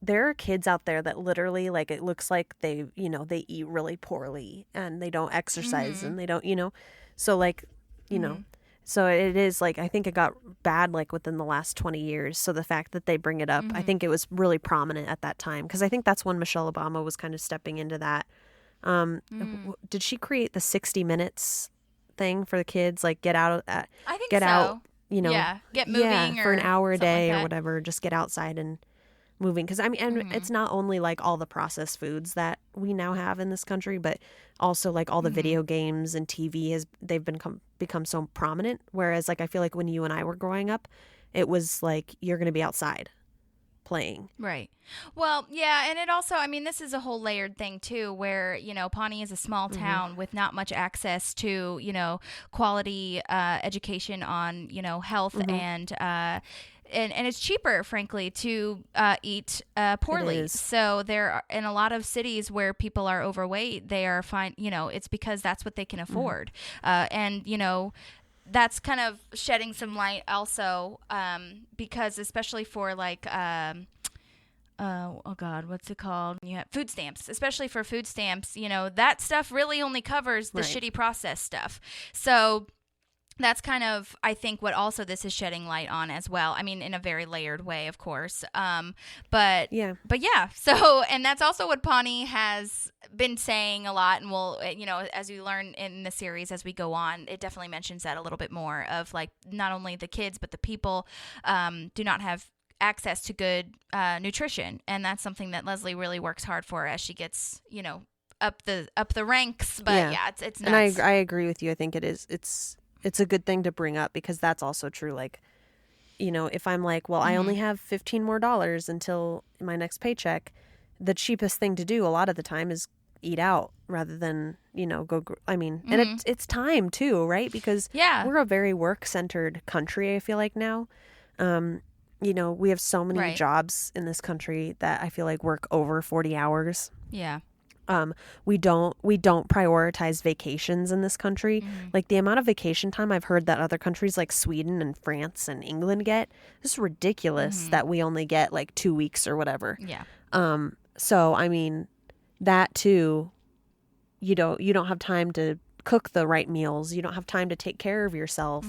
there are kids out there that literally, like, it looks like they eat really poorly and they don't exercise and they don't, you know, so like, you know. So it is like, I think it got bad like within the last 20 years. So the fact that they bring it up, I think it was really prominent at that time, because I think that's when Michelle Obama was kind of stepping into that. Did she create the 60 minutes thing for the kids? Like get out, I think get so. out, you know, get moving for an hour a day like or whatever. Just get outside and moving, because I mean, and it's not only like all the processed foods that we now have in this country, but also like all the video games and TV they've become so prominent. Whereas like I feel like when you and I were growing up, it was like you're going to be outside playing. Right. Well, yeah, and it also, I mean, this is a whole layered thing too, where, you know, Pawnee is a small town with not much access to, you know, quality education on, you know, health and it's cheaper, frankly, to eat poorly. So there are, in a lot of cities where people are overweight, they are fine. You know, it's because that's what they can afford. And, you know, that's kind of shedding some light also, because especially for like, oh God, what's it called? You have food stamps, especially for food stamps, you know, that stuff really only covers the shitty processed stuff. So that's kind of, I think, what also this is shedding light on as well. I mean, in a very layered way, of course. But yeah. So, and that's also what Pawnee has been saying a lot. And we'll, you know, as we learn in the series as we go on, it definitely mentions that a little bit more of like not only the kids, but the people do not have access to good nutrition. And that's something that Leslie really works hard for as she gets, you know, up the ranks. But yeah, it's nuts. And I agree with you. I think it is. It's a good thing to bring up, because that's also true. Like, you know, if I'm like, well, I only have $15 more until my next paycheck, the cheapest thing to do a lot of the time is eat out rather than, you know, and it's time too, right? Because we're a very work-centered country, I feel like now. You know, we have so many jobs in this country that I feel like work over 40 hours. Yeah. We don't prioritize vacations in this country. Like the amount of vacation time I've heard that other countries like Sweden and France and England get, it's ridiculous that we only get like 2 weeks or whatever. Yeah. So I mean, that too, you don't have time to cook the right meals. You don't have time to take care of yourself.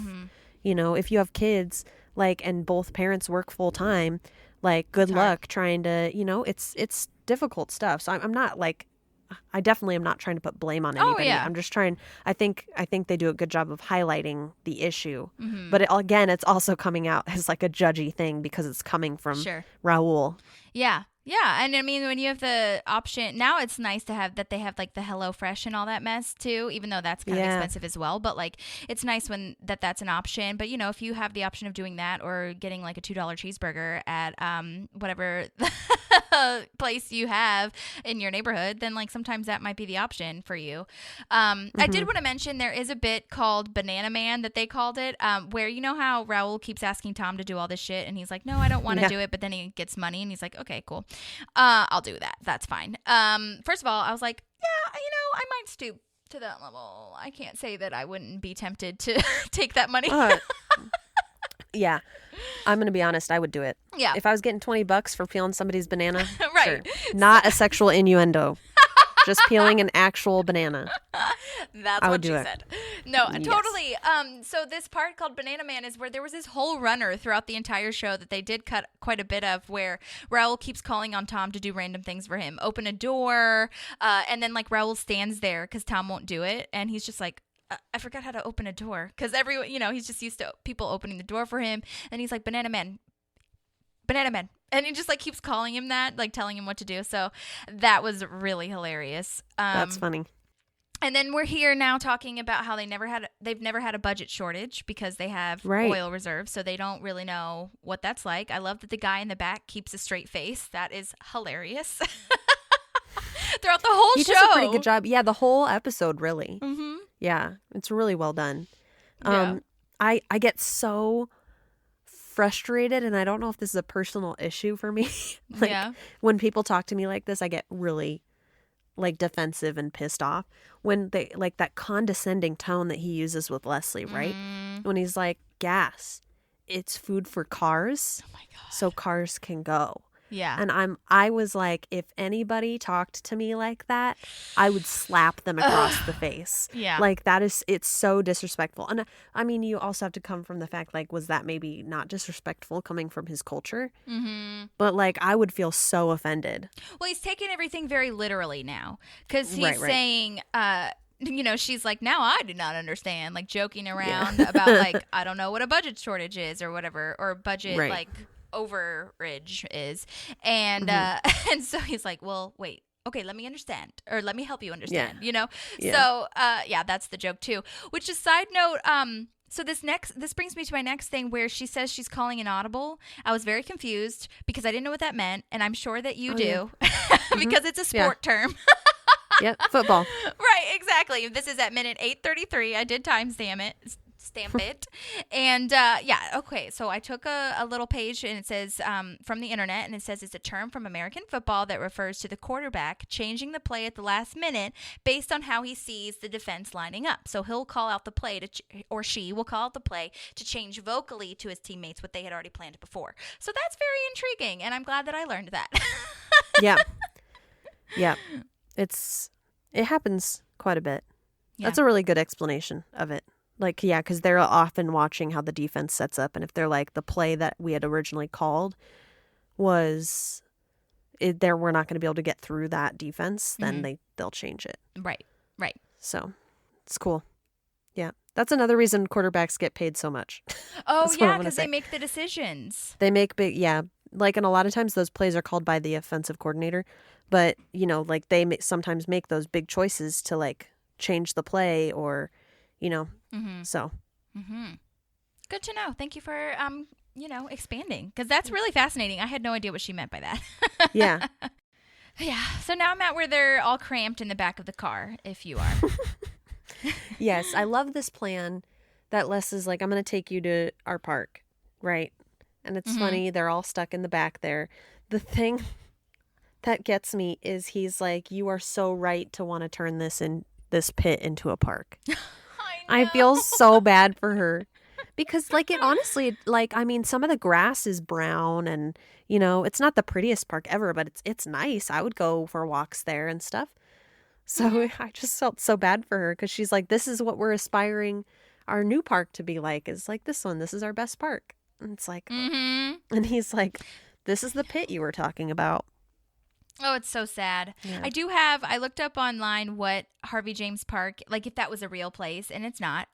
You know, if you have kids, like, and both parents work full time, like, good luck trying to, you know, it's difficult stuff. So I'm not like, I definitely am not trying to put blame on anybody. I'm just trying, I think they do a good job of highlighting the issue. But again, it's also coming out as like a judgy thing because it's coming from Raul. Yeah. Yeah. And I mean, when you have the option, now it's nice to have that they have like the HelloFresh and all that mess too, even though that's kind of expensive as well. But like, it's nice when that's an option. But, you know, if you have the option of doing that or getting like a $2 cheeseburger at whatever place you have in your neighborhood, then like sometimes that might be the option for you. I did want to mention there is a bit called Banana Man that they called it, where you know how Raul keeps asking Tom to do all this shit and he's like, no, I don't want to do it. But then he gets money and he's like, okay, cool. I'll do that. That's fine. First of all, I was like, yeah, you know, I might stoop to that level. I can't say that I wouldn't be tempted to take that money. Yeah. I'm going to be honest. I would do it. Yeah. If I was getting $20 for peeling somebody's banana. Right. Sure. Not a sexual innuendo. Just peeling an actual banana. That's what she said. No, totally. So this part called Banana Man is where there was this whole runner throughout the entire show that they did cut quite a bit of, where Raul keeps calling on Tom to do random things for him. Open a door. And then like Raul stands there because Tom won't do it. And he's just like, I forgot how to open a door. Because everyone, you know, he's just used to people opening the door for him. And he's like, Banana Man. Banana Man. And he just like keeps calling him that, like telling him what to do. So that was really hilarious. That's funny. And then we're here now talking about how they've never had a budget shortage because they have oil reserves. So they don't really know what that's like. I love that the guy in the back keeps a straight face. That is hilarious. Throughout the whole show. He does a pretty good job. Yeah, the whole episode, really. Yeah, it's really well done. I get so frustrated, and I don't know if this is a personal issue for me. When people talk to me like this, I get really like defensive and pissed off when they like that condescending tone that he uses with Leslie, right? When he's like, gas, it's food for cars. Oh my God. So cars can go. Yeah. And I was like, if anybody talked to me like that, I would slap them across the face. Yeah. Like it's so disrespectful. And I mean, you also have to come from the fact, like, was that maybe not disrespectful coming from his culture? But like, I would feel so offended. Well, he's taking everything very literally now because he's saying, you know, she's like, now I do not understand, like joking around about like, I don't know what a budget shortage is or whatever, or budget like overage is. And and so he's like, well, wait, okay, let me understand, or let me help you understand, you know? So that's the joke too, which is side note. So this brings me to my next thing where she says she's calling an audible. I was very confused because I didn't know what that meant. And I'm sure that you do because it's a sport term. Yep, football. Right, exactly. This is at minute 8:33. I did timestamp it. And okay. So I took a little page and it says from the internet, and it says it's a term from American football that refers to the quarterback changing the play at the last minute based on how he sees the defense lining up. So he'll call out the play or she will call out the play to change vocally to his teammates what they had already planned before. So that's very intriguing, and I'm glad that I learned that. Yeah. It happens quite a bit. Yeah. That's a really good explanation of it. Like, yeah, because they're often watching how the defense sets up. And if they're like, the play that we had originally called was we're not going to be able to get through that defense, then they'll change it. Right. So it's cool. Yeah. That's another reason quarterbacks get paid so much. Oh, yeah, because they make the decisions. They make like, and a lot of times those plays are called by the offensive coordinator. But, you know, like they sometimes make those big choices to like change the play or, you know, so. Good to know. Thank you for, expanding, because that's really fascinating. I had no idea what she meant by that. Yeah. Yeah. So now I'm at where they're all cramped in the back of the car, if you are. Yes. I love this plan that Les is like, I'm going to take you to our park. Right. And it's funny. They're all stuck in the back there. The thing that gets me is he's like, you are so right to want to turn this pit into a park. I feel so bad for her because like it honestly, like, I mean, some of the grass is brown and, you know, it's not the prettiest park ever, but it's nice. I would go for walks there and stuff. So I just felt so bad for her because she's like, this is what we're aspiring our new park to be like, is like this one. This is our best park. And it's like, and he's like, this is the pit you were talking about. Oh, it's so sad. Yeah. I looked up online what Harvey James Park, like if that was a real place, and it's not.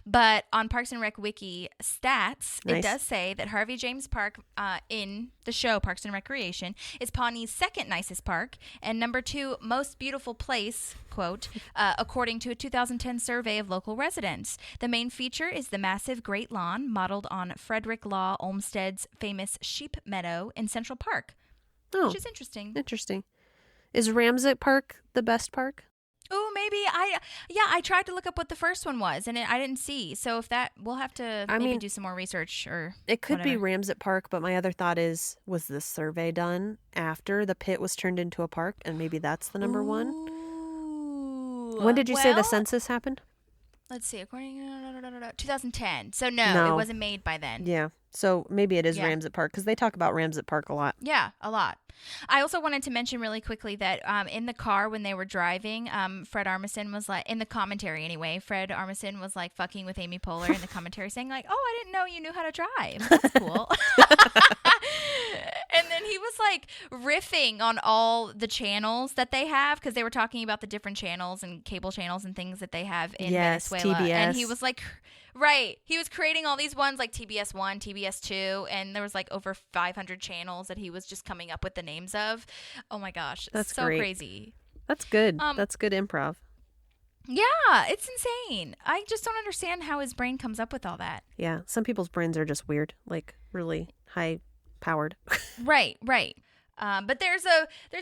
But on Parks and Rec Wiki stats, It does say that Harvey James Park in the show Parks and Recreation is Pawnee's second nicest park and number 2 most beautiful place, quote, according to a 2010 survey of local residents. The main feature is the massive Great Lawn modeled on Frederick Law Olmsted's famous Sheep Meadow in Central Park. Oh, which is interesting. Interesting. Is Ramsett Park the best park? Oh, maybe. I tried to look up what the first one was, and I didn't see. So if that, we'll have to maybe do some more research or it could whatever. be Ramsett Park, but my other thought is, was this survey done after the pit was turned into a park, and maybe that's the number one? When did you say the census happened? Let's see. According to 2010. So no, it wasn't made by then. Yeah. So maybe it is Ramsett Park because they talk about Ramsett Park a lot. Yeah, a lot. I also wanted to mention really quickly that in the car when they were driving, Fred Armisen was like, in the commentary anyway, Fred Armisen was like fucking with Amy Poehler in the commentary saying like, oh, I didn't know you knew how to drive. That's cool. And then he was like riffing on all the channels that they have because they were talking about the different channels and cable channels and things that they have in Venezuela. TBS. And he was like, right. He was creating all these ones like TBS 1, TBS 2, and there was like over 500 channels that he was just coming up with the names of. Oh my gosh. That's so great. Crazy. That's good. That's good improv. Yeah, it's insane. I just don't understand how his brain comes up with all that. Yeah. Some people's brains are just weird, like really high powered. Right. But there's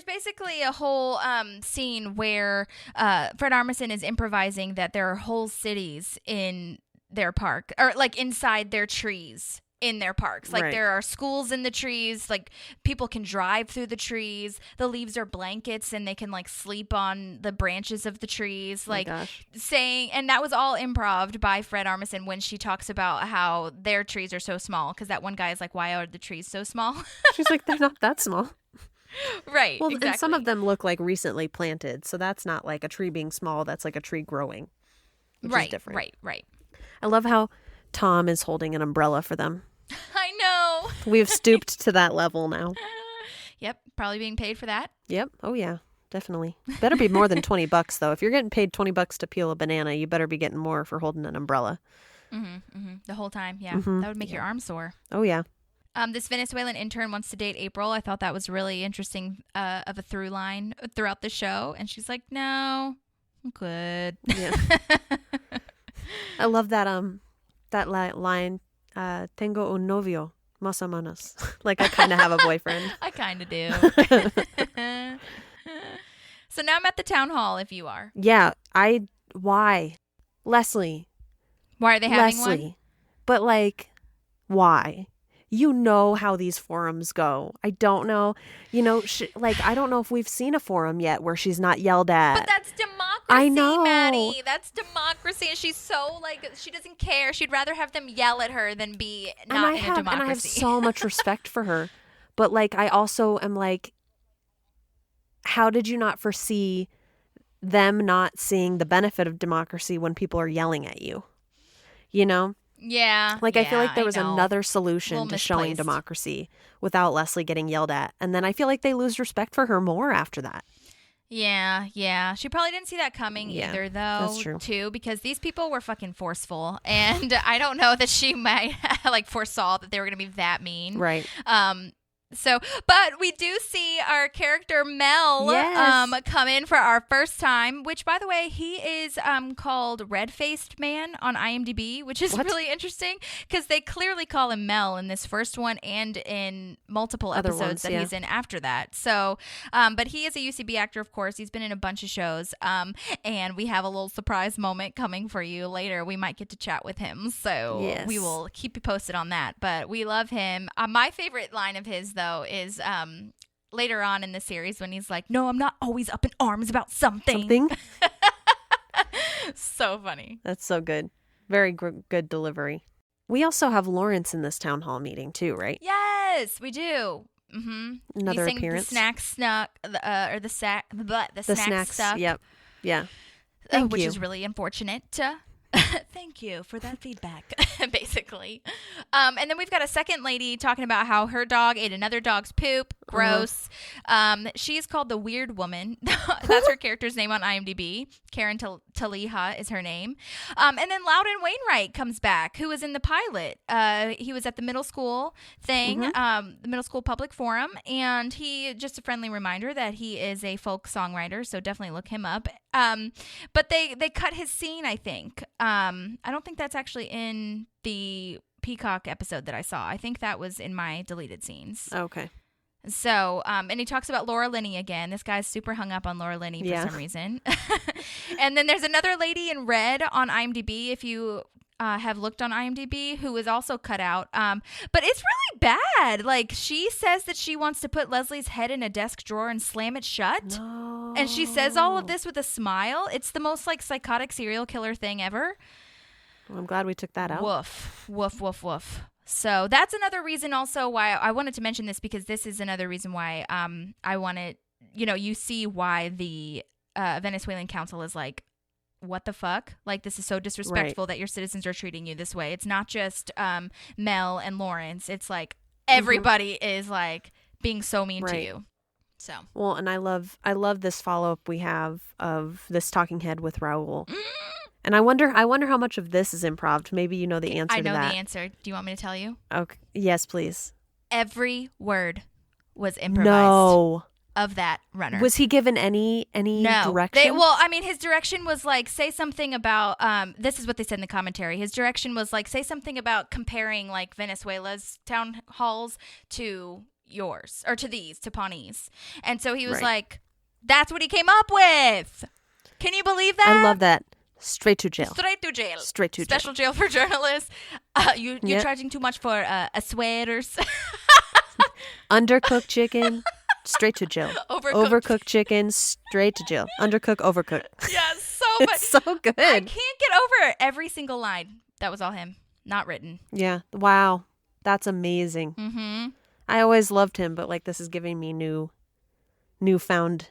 basically a whole scene where Fred Armisen is improvising that there are whole cities in their park or like inside their trees in their parks. Like there are schools in the trees, like people can drive through the trees. The leaves are blankets and they can like sleep on the branches of the trees. Like saying, and that was all improv by Fred Armisen when she talks about how their trees are so small. Cause that one guy is like, why are the trees so small? She's like, they're not that small. Right. Well, exactly. and some of them look like recently planted. So that's not like a tree being small. That's like a tree growing. Which is different. Right. I love how Tom is holding an umbrella for them. I know. We've stooped to that level now. Yep. Probably being paid for that. Yep. Oh, yeah. Definitely. Better be more than $20, though. If you're getting paid $20 to peel a banana, you better be getting more for holding an umbrella. The whole time. Yeah. That would make your arm sore. Oh, yeah. This Venezuelan intern wants to date April. I thought that was really interesting of a through line throughout the show. And she's like, no, I'm good. Yeah. I love that line, tengo un novio, más o menos. Like I kind of have a boyfriend. I kind of do. So now I'm at the town hall if you are. Yeah. Why? Leslie. Why are they having one? But like, why? You know how these forums go. I don't know. You know, I don't know if we've seen a forum yet where she's not yelled at. But that's democracy, I know. Maddie. That's democracy. And she's so, like, she doesn't care. She'd rather have them yell at her than be not in a democracy. And I have so much respect for her. But, like, I also am like, how did you not foresee them not seeing the benefit of democracy when people are yelling at you? You know? Yeah. Like, I feel like there was another solution to showing misplaced. democracy without Leslie getting yelled at. And then I feel like they lose respect for her more after that. Yeah. She probably didn't see that coming either, though. That's true. Too, because these people were fucking forceful. And I don't know that she might, like, foresaw that they were going to be that mean. Right. So, but we do see our character Mel come in for our first time, which, by the way, he is called Red-Faced Man on IMDb, which is really interesting because they clearly call him Mel in this first one and in multiple episodes that he's in after that. So, but he is a UCB actor, of course. He's been in a bunch of shows, and we have a little surprise moment coming for you later. We might get to chat with him, so we will keep you posted on that. But we love him. My favorite line of his, though, is later on in the series when he's like, no, I'm not always up in arms about something. Something? So funny. That's so good. Very good delivery. We also have Lawrence in this town hall meeting too, right? Yes, we do. Mm-hmm. Another he sang appearance. The snack snuck, or the snack stuff. Yep. Yeah. Which is really unfortunate. Thank you for that feedback, basically. And then we've got a second lady talking about how her dog ate another dog's poop. Gross. She's called the Weird Woman. That's her character's name on IMDb. Karen Taliha is her name. And then Loudon Wainwright comes back, who was in the pilot. He was at the middle school thing, the middle school public forum. And he, just a friendly reminder that he is a folk songwriter, so definitely look him up. But they cut his scene, I think. I don't think that's actually in the Peacock episode that I saw. I think that was in my deleted scenes. Okay. So, and he talks about Laura Linney again. This guy's super hung up on Laura Linney for some reason. And then there's another lady in red on IMDb, if you have looked on IMDb, who is also cut out. But it's really bad. Like, she says that she wants to put Leslie's head in a desk drawer and slam it shut. No. And she says all of this with a smile. It's the most, like, psychotic serial killer thing ever. Well, I'm glad we took that out. Woof, woof, woof, woof. So that's another reason also why I wanted to mention this, because this is another reason why I wanted, you see why the Venezuelan council is like, what the fuck? Like, this is so disrespectful that your citizens are treating you this way. It's not just Mel and Lawrence. It's like everybody is like being so mean to you. So, well, and I love this follow-up we have of this talking head with Raul. And I wonder how much of this is improv. Maybe you know the answer to that. I know the answer. Do you want me to tell you? Okay. Yes, please. Every word was improvised. No. Of that runner. Was he given any direction? His direction was like, say something about, this is what they said in the commentary. His direction was like, say something about comparing like Venezuela's town halls to yours, or to Pawnee's. And so he was like, that's what he came up with. Can you believe that? I love that. Straight to jail. Straight to jail. Straight to Special jail for journalists. You're charging too much for sweaters. Undercooked chicken. Straight to jail. Overcooked chicken, straight to jail. Undercooked, overcooked. Yeah, so much. It's so good. I can't get over every single line. That was all him. Not written. Yeah. Wow. That's amazing. Mm-hmm. I always loved him, but like this is giving me newfound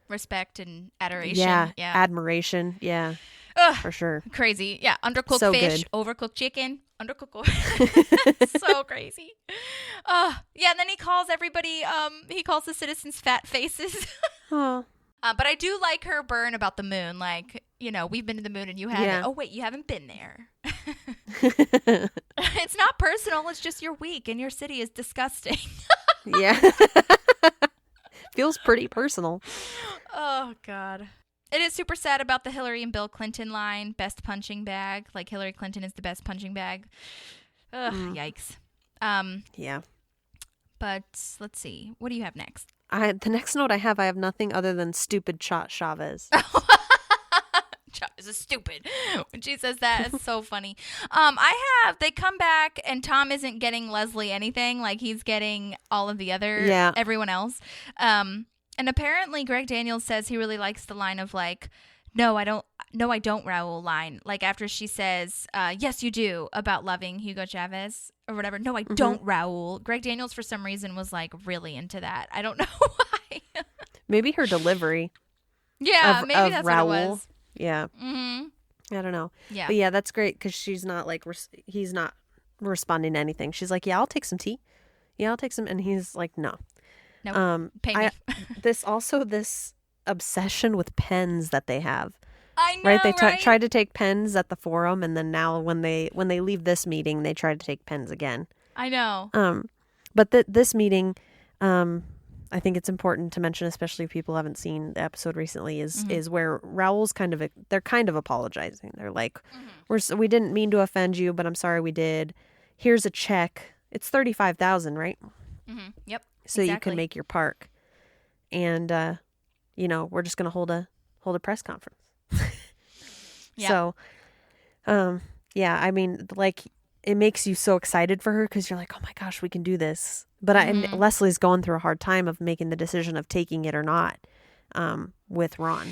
respect and adoration. Yeah. Admiration. Yeah. Ugh, for sure. Crazy. Yeah. Undercooked so fish, good. overcooked chicken, so crazy. Yeah. And then he calls everybody, he calls the citizens fat faces. Oh. But I do like her burn about the moon. Like, we've been to the moon and you haven't. Yeah. Oh, wait, you haven't been there. It's not personal. It's just you're weak and your city is disgusting. Yeah. Feels pretty personal. Oh, God. It is super sad about the Hillary and Bill Clinton line. Best punching bag. Like, Hillary Clinton is the best punching bag. Ugh, yikes. Yeah. But let's see. What do you have next? The next note I have nothing other than stupid Chavez. Chavez is stupid. When she says that, it's so funny. They come back and Tom isn't getting Leslie anything. Like, he's getting all of the other, everyone else. And apparently Greg Daniels says he really likes the line of like, no, I don't, Raul line. Like after she says, yes, you do, about loving Hugo Chavez or whatever. No, I don't, Raul. Greg Daniels for some reason was like really into that. I don't know why. Maybe her delivery. Yeah, maybe that's Raul. what it was. Yeah. Mm-hmm. I don't know. Yeah. But yeah, that's great because she's not like, he's not responding to anything. She's like, yeah, I'll take some tea. Yeah, I'll take some. And he's like, no. Nope. Pay me. This obsession with pens that they have. I know, right? They tried to take pens at the forum, and then now when they leave this meeting, they try to take pens again. I know. But this meeting, I think it's important to mention, especially if people haven't seen the episode recently, is where Raul's they're kind of apologizing. They're like, we didn't mean to offend you, but I'm sorry we did. Here's a check. It's $35,000, right? Mm-hmm. Yep. So you can make your park, and we're just gonna hold a press conference. Yeah. So, yeah, I mean, like it makes you so excited for her because you're like, oh my gosh, we can do this. But and Leslie's going through a hard time of making the decision of taking it or not with Ron.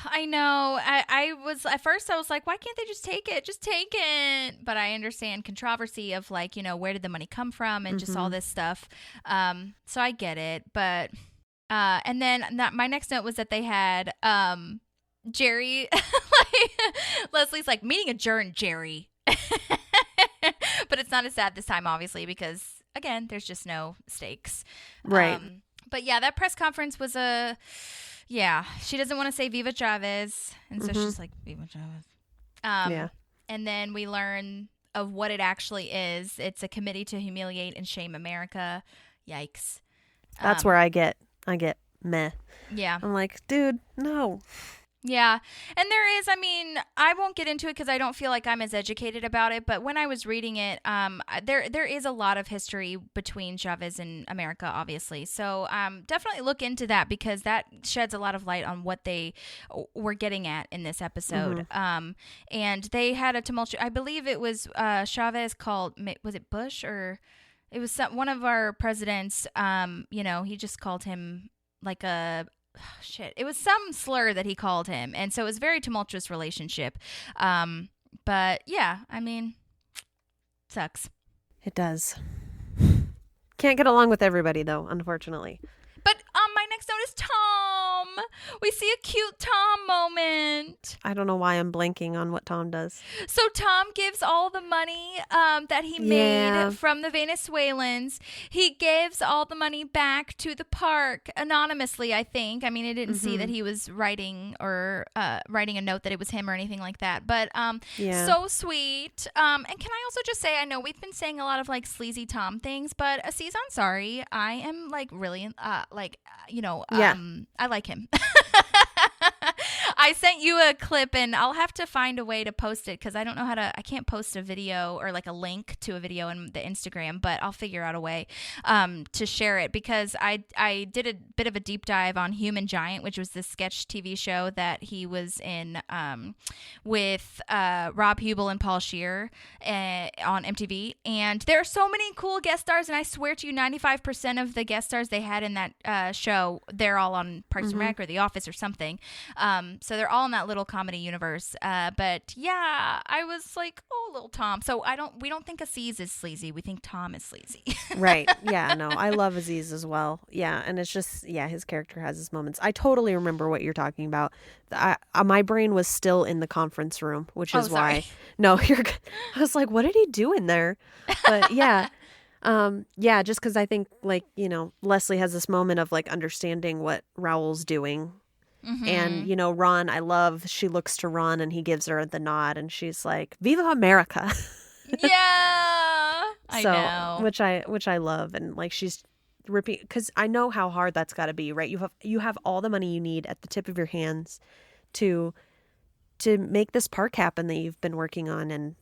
I know. I was at first I was like, why can't they just take it? Just take it. But I understand controversy of like, where did the money come from and just all this stuff. So I get it. But and then my next note was that they had Jerry. Leslie's like, meeting adjourned, Jerry. But it's not as sad this time, obviously, because again, there's just no stakes. Right. But yeah, that press conference was she doesn't want to say Viva Chavez. And so she's like, Viva Chavez. And then we learn of what it actually is. It's a committee to humiliate and shame America. Yikes. That's where I get meh. Yeah. I'm like, dude, no. Yeah. And there is, I won't get into it because I don't feel like I'm as educated about it. But when I was reading it, there is a lot of history between Chavez and America, obviously. So definitely look into that because that sheds a lot of light on what they were getting at in this episode. And they had a tumultuous, I believe it was Chavez called, was it Bush or it was one of our presidents, he just called him like a, it was some slur that he called him. And so it was a very tumultuous relationship. But yeah, sucks. It does. Can't get along with everybody though, unfortunately. But my next note is Tom. We see a cute Tom moment. I don't know why I'm blanking on what Tom does. So Tom gives all the money that he made from the Venezuelans. He gives all the money back to the park anonymously, I think. I didn't see that he was writing or writing a note that it was him or anything like that. But so sweet. And can I also just say, I know we've been saying a lot of like sleazy Tom things, but Aziz Ansari, I am like really I like him. I sent you a clip and I'll have to find a way to post it because I don't know I can't post a video or like a link to a video in the Instagram, but I'll figure out a way to share it because I did a bit of a deep dive on Human Giant, which was this sketch TV show that he was in with Rob Hubel and Paul Scheer on MTV. And there are so many cool guest stars, and I swear to you, 95% of the guest stars they had in that show, they're all on Parks and Rec or The Office or something. So they're all in that little comedy universe. But yeah, I was like, oh, little Tom. So we don't think Aziz is sleazy. We think Tom is sleazy. Right. Yeah, no, I love Aziz as well. Yeah. And it's just, his character has his moments. I totally remember what you're talking about. My brain was still in the conference room, which is why. No, you're good. I was like, what did he do in there? But yeah. Just because I think like, Leslie has this moment of like understanding what Raul's doing. And, Ron, she looks to Ron and he gives her the nod and she's like, Viva America. Yeah, I know. Which I love. And like, she's repeat, because I know how hard that's got to be, right? You have all the money you need at the tip of your hands to make this park happen that you've been working on. And,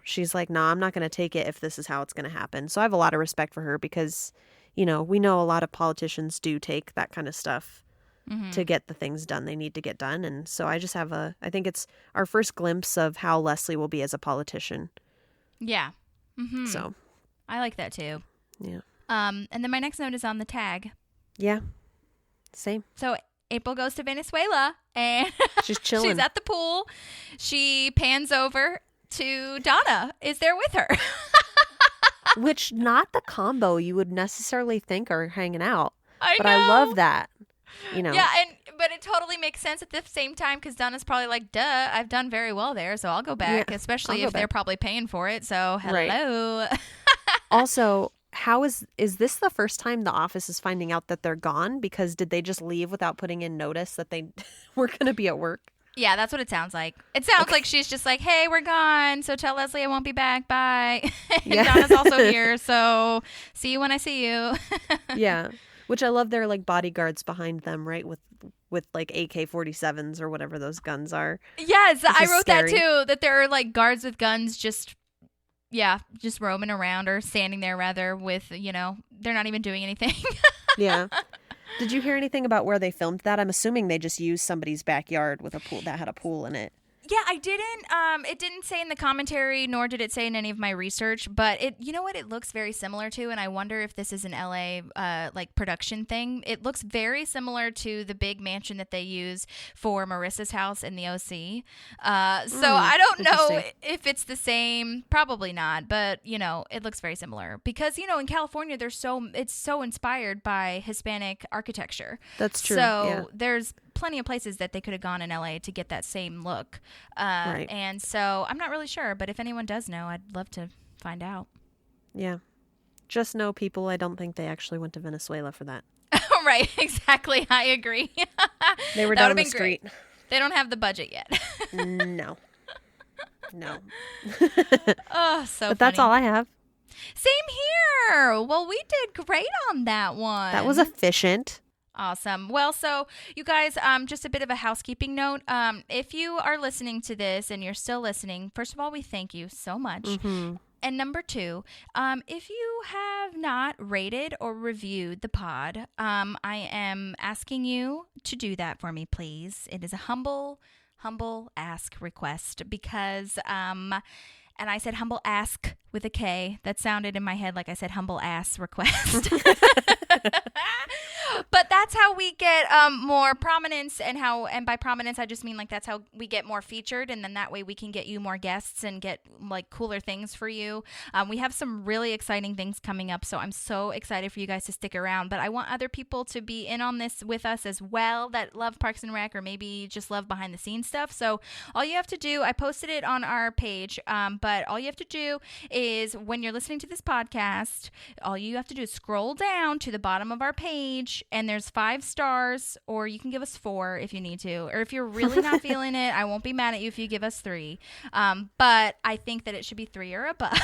she's like, nah, I'm not going to take it if this is how it's going to happen. So I have a lot of respect for her because, we know a lot of politicians do take that kind of stuff to get the things done they need to get done. And so I just I think it's our first glimpse of how Leslie will be as a politician. Yeah. So I like that too. Yeah. And then my next note is on the tag. Yeah. Same. So April goes to Venezuela and she's chilling. She's at the pool. She pans over to Donna is there with her. Which not the combo you would necessarily think are hanging out. But I love that. Yeah, but it totally makes sense at the same time because Donna's probably like, duh, I've done very well there, so I'll go back, especially if they're probably paying for it. So hello. Right. Also, how is this the first time the office is finding out that they're gone? Because did they just leave without putting in notice that they were going to be at work? Yeah, that's what it sounds like. It sounds like she's just like, hey, we're gone, so tell Leslie I won't be back. Bye. And Donna's also here, so see you when I see you. Yeah. Which I love their like bodyguards behind them, right? With like AK-47s or whatever those guns are. Yes, I wrote that too. That there are like guards with guns just roaming around or standing there rather with, they're not even doing anything. Yeah. Did you hear anything about where they filmed that? I'm assuming they just used somebody's backyard with a pool that had a pool in it. Yeah, I didn't. It didn't say in the commentary, nor did it say in any of my research. But you know what? It looks very similar to, and I wonder if this is an LA like production thing. It looks very similar to the big mansion that they use for Marissa's house in the OC. So I don't know if it's the same. Probably not. But it looks very similar because in California, it's so inspired by Hispanic architecture. That's true. So there's plenty of places that they could have gone in LA to get that same look. Right. And so I'm not really sure, but if anyone does know, I'd love to find out. Yeah. Just know people, I don't think they actually went to Venezuela for that. Right, exactly. I agree. They were That down would've the been street. great. They don't have the budget yet. No. Oh, so But that's funny. all I have. Same here. Well, we did great on that one. That was efficient. Awesome. Well, so you guys, just a bit of a housekeeping note. If you are listening to this and you're still listening, first of all, we thank you so much. Mm-hmm. And number two, if you have not rated or reviewed the pod, I am asking you to do that for me, please. It is a humble ask request because, and I said humble ask with a K. That sounded in my head like I said humble ass request. But that's how we get more prominence, and by prominence I just mean like that's how we get more featured, and then that way we can get you more guests and get like cooler things for you. We have some really exciting things coming up, so I'm so excited for you guys to stick around. But I want other people to be in on this with us as well that love Parks and Rec or maybe just love behind the scenes stuff. So all you have to do, I posted it on our page, but all you have to do is when you're listening to this podcast, all you have to do is scroll down to the bottom of our page, and there's 5 stars, or you can give us 4 if you need to, or if you're really not feeling it, I won't be mad at you if you give us 3. But I think that it should be 3 or above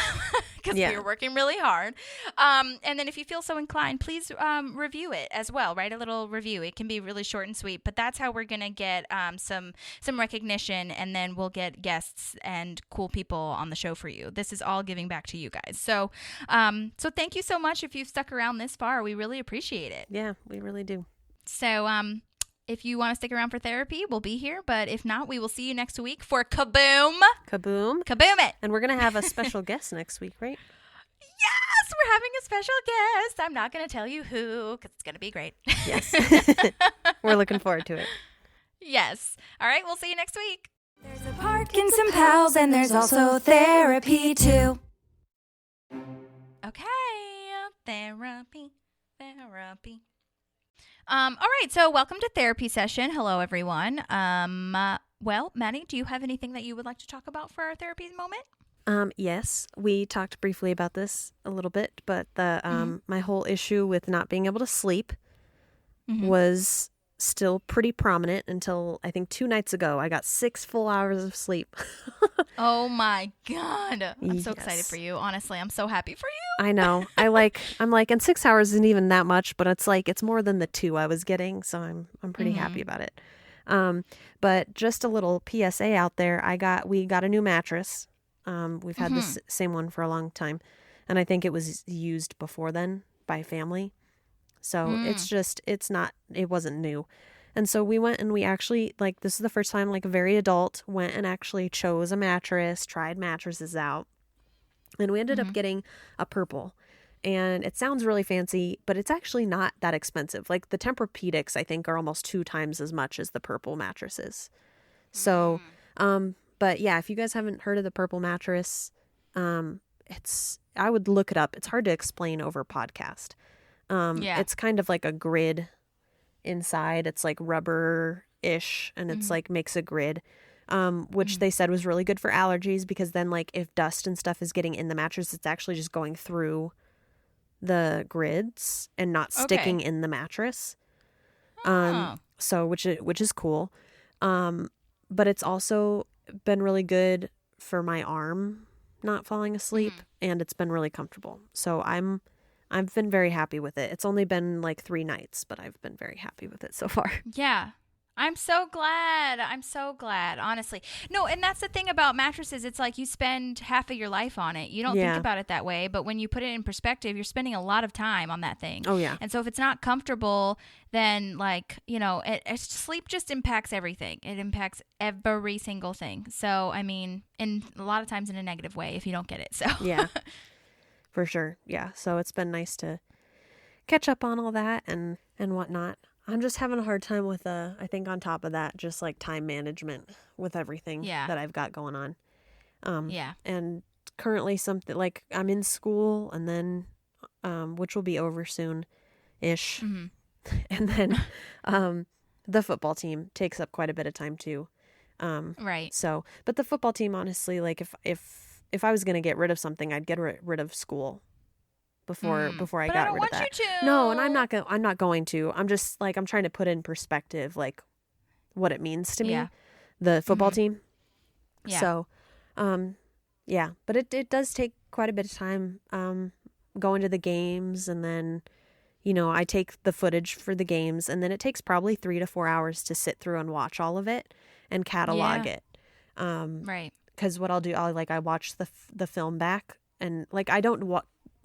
because we're working really hard. And then if you feel so inclined, please review it as well. Write a little review. It can be really short and sweet, but that's how we're gonna get some recognition, and then we'll get guests and cool people on the show for you. This is all giving back to you guys. So thank you so much if you've stuck around this far. We really appreciate it. Yeah, we really do. So if you want to stick around for therapy, we'll be here. But if not, we will see you next week for Kaboom. Kaboom. Kaboom it. And we're going to have a special guest next week, right? Yes, we're having a special guest. I'm not going to tell you who because it's going to be great. Yes. We're looking forward to it. Yes. All right, we'll see you next week. There's a park and some pals, and there's also therapy too. Okay. Therapy. All right, so welcome to therapy session. Hello, everyone. Well, Maddie, do you have anything that you would like to talk about for our therapy moment? Yes, we talked briefly about this a little bit, but my whole issue with not being able to sleep was still pretty prominent until I think 2 nights ago. I got 6 full hours of sleep. Oh my God. I'm so Yes. excited for you. Honestly, I'm so happy for you. I know. I'm like, and 6 hours isn't even that much, but it's more than the 2 I was getting, so I'm pretty happy about it. But just a little PSA out there. we got a new mattress. We've had this same one for a long time, and I think it was used before then by family. So it wasn't new. And so we went and we actually, this is the first time, a very adult, went and actually chose a mattress, tried mattresses out. And we ended up getting a purple. And it sounds really fancy, but it's actually not that expensive. The Tempur-Pedics, I think, are almost 2 times as much as the purple mattresses. So, but yeah, if you guys haven't heard of the purple mattress, I would look it up. It's hard to explain over podcast. It's kind of like a grid inside. It's rubber-ish, and it's makes a grid, which they said was really good for allergies, because then if dust and stuff is getting in the mattress, it's actually just going through the grids and not sticking in the mattress. So which is cool. But it's also been really good for my arm not falling asleep, and it's been really comfortable. So I've been very happy with it. It's only been 3 nights, but I've been very happy with it so far. Yeah. I'm so glad. I'm so glad, honestly. No, and that's the thing about mattresses. It's like you spend half of your life on it. You don't think about it that way, but when you put it in perspective, you're spending a lot of time on that thing. Oh, yeah. And so if it's not comfortable, then like, sleep just impacts everything. It impacts every single thing. So, I mean, and a lot of times in a negative way if you don't get it. So Yeah, for sure. Yeah. So it's been nice to catch up on all that and whatnot. I'm just having a hard time with, I think on top of that, just like time management with everything that I've got going on. And currently something like I'm in school and then, which will be over soon-ish. Mm-hmm. And then the football team takes up quite a bit of time too. Right. So, but the football team, honestly, like if I was going to get rid of something, I'd get rid of school. Before I but got I don't rid want of that. You to. No, and I'm not going to. I'm just like I'm trying to put in perspective like what it means to me, the football team. Yeah. So, but it does take quite a bit of time going to the games, and then I take the footage for the games, and then it takes probably 3 to 4 hours to sit through and watch all of it and catalog it. Right. Because what I'll do, I watch the film back, and like I don't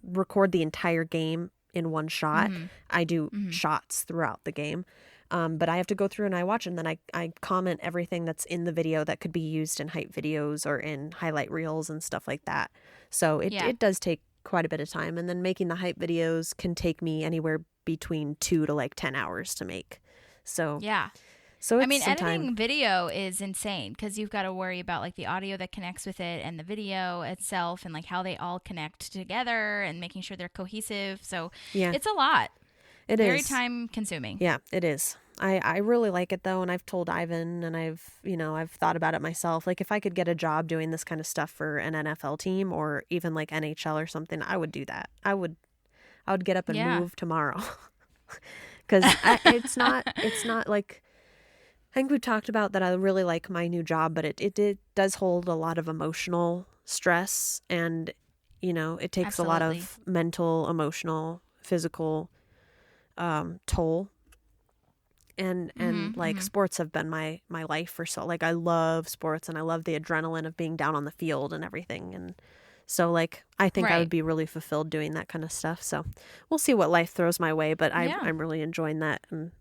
record the entire game in one shot. I do shots throughout the game. But I have to go through and I watch, and then I comment everything that's in the video that could be used in hype videos or in highlight reels and stuff like that. So it does take quite a bit of time. And then making the hype videos can take me anywhere between 2 to like 10 hours to make. So yeah. So I mean, editing video is insane because you've got to worry about like the audio that connects with it and the video itself and like how they all connect together and making sure they're cohesive. So it's a lot. It Very is. time consuming. Yeah, it is. I really like it though. And I've told Ivan and I've thought about it myself. Like if I could get a job doing this kind of stuff for an NFL team or even like NHL or something, I would do that. I would get up and move tomorrow because it's not like, I think we've talked about that I really like my new job, but it does hold a lot of emotional stress and, it takes a lot of mental, emotional, physical toll. And sports have been my life for so, like I love sports and I love the adrenaline of being down on the field and everything. And so like, I think I would be really fulfilled doing that kind of stuff. So we'll see what life throws my way, but I'm really enjoying that. And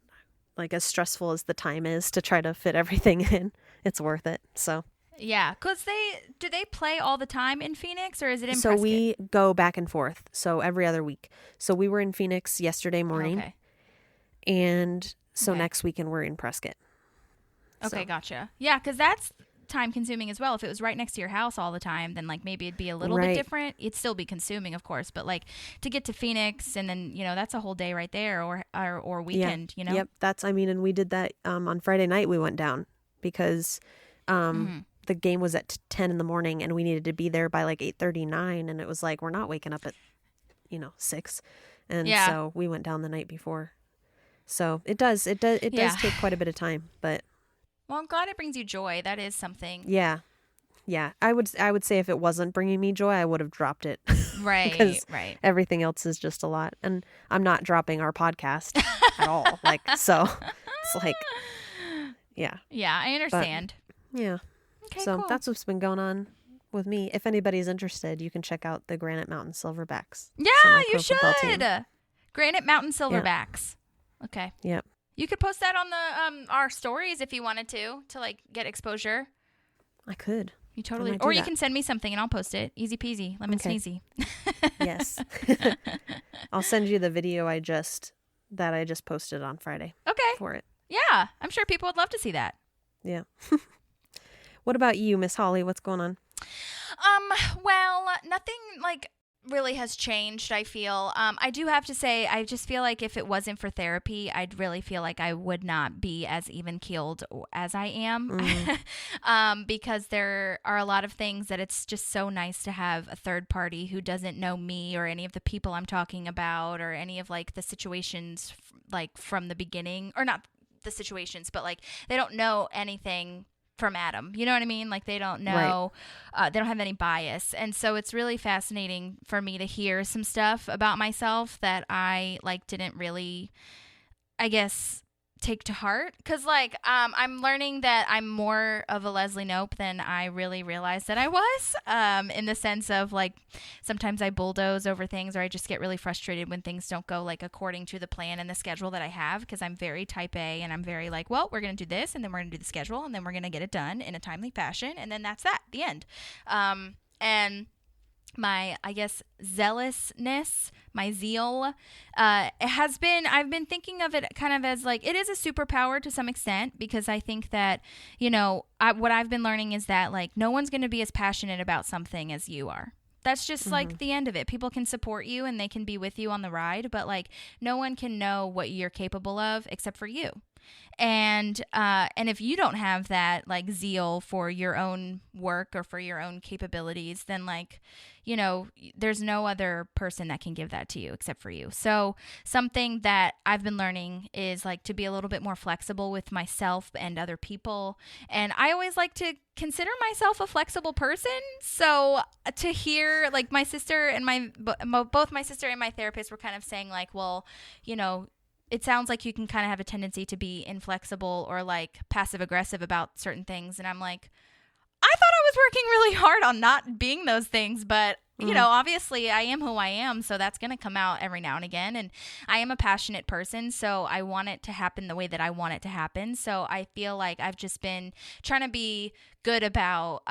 like as stressful as the time is to try to fit everything in, it's worth it. So yeah, because do they play all the time in Phoenix or is it in So Prescott? we go back and forth. So every other week. So we were in Phoenix yesterday morning, and so next weekend we're in Prescott. Okay, so. Gotcha. Yeah, because that's time consuming as well. If it was right next to your house all the time, then like maybe it'd be a little bit different. It'd still be consuming, of course, but like to get to Phoenix and then that's a whole day right there, or weekend. Yep, and we did that on Friday night. We went down because the game was at 10 in the morning and we needed to be there by like 8:39, and it was like we're not waking up at 6, and so we went down the night before. So it does take quite a bit of time, but. Well, I'm glad it brings you joy. That is something. Yeah. I would say if it wasn't bringing me joy, I would have dropped it. Right. Because right. everything else is just a lot, and I'm not dropping our podcast at all. Like so, it's like, yeah. Yeah, I understand. But, yeah. Okay. So cool. that's what's been going on with me. If anybody's interested, you can check out the Granite Mountain Silverbacks. Yeah, you should. Granite Mountain Silverbacks. Yeah. Okay. Yep. You could post that on the our stories if you wanted to like get exposure. I could. You totally, or you can send me something and I'll post it. Easy peasy, lemon sneezy. Yes. I'll send you the video I just posted on Friday. Okay. For it. Yeah, I'm sure people would love to see that. Yeah. What about you, Miss Holly? What's going on? Well, nothing like really has changed, I feel. I do have to say, I just feel like if it wasn't for therapy, I'd really feel like I would not be as even-keeled as I am. Because there are a lot of things that it's just so nice to have a third party who doesn't know me or any of the people I'm talking about or any of like the situations like from the beginning, or not the situations, but like they don't know anything from Adam, you know what I mean? Like they don't know, they don't have any bias. And so it's really fascinating for me to hear some stuff about myself that I like didn't really, I guess, take to heart, because like I'm learning that I'm more of a Leslie Knope than I really realized that I was, in the sense of like sometimes I bulldoze over things, or I just get really frustrated when things don't go like according to the plan and the schedule that I have, because I'm very type A, and I'm very like, well, we're going to do this, and then we're going to do the schedule, and then we're going to get it done in a timely fashion, and then that's the end. And my, I guess, zealousness, my zeal, I've been thinking of it kind of as like, it is a superpower to some extent, because I think that, you know, what I've been learning is that like no one's going to be as passionate about something as you are. That's just like the end of it. People can support you and they can be with you on the ride, but like no one can know what you're capable of except for you. And if you don't have that like zeal for your own work or for your own capabilities, then like, you know, there's no other person that can give that to you except for you. So something that I've been learning is like to be a little bit more flexible with myself and other people. And I always like to consider myself a flexible person. So to hear like my sister and both my sister and my therapist were kind of saying like, well, you know, it sounds like you can kind of have a tendency to be inflexible or like passive aggressive about certain things. And I'm like, I thought I was working really hard on not being those things, but you know, obviously I am who I am. So that's going to come out every now and again. And I am a passionate person. So I want it to happen the way that I want it to happen. So I feel like I've just been trying to be good about,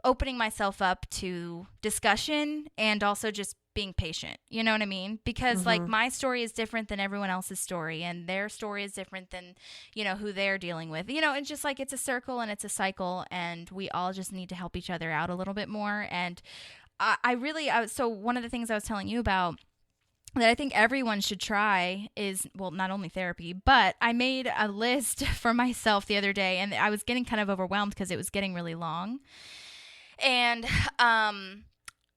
opening myself up to discussion and also just being patient. You know what I mean? Because like my story is different than everyone else's story, and their story is different than, you know, who they're dealing with. You know, it's just like it's a circle and it's a cycle, and we all just need to help each other out a little bit more. And so one of the things I was telling you about that I think everyone should try is, well, not only therapy, but I made a list for myself the other day, and I was getting kind of overwhelmed because it was getting really long. And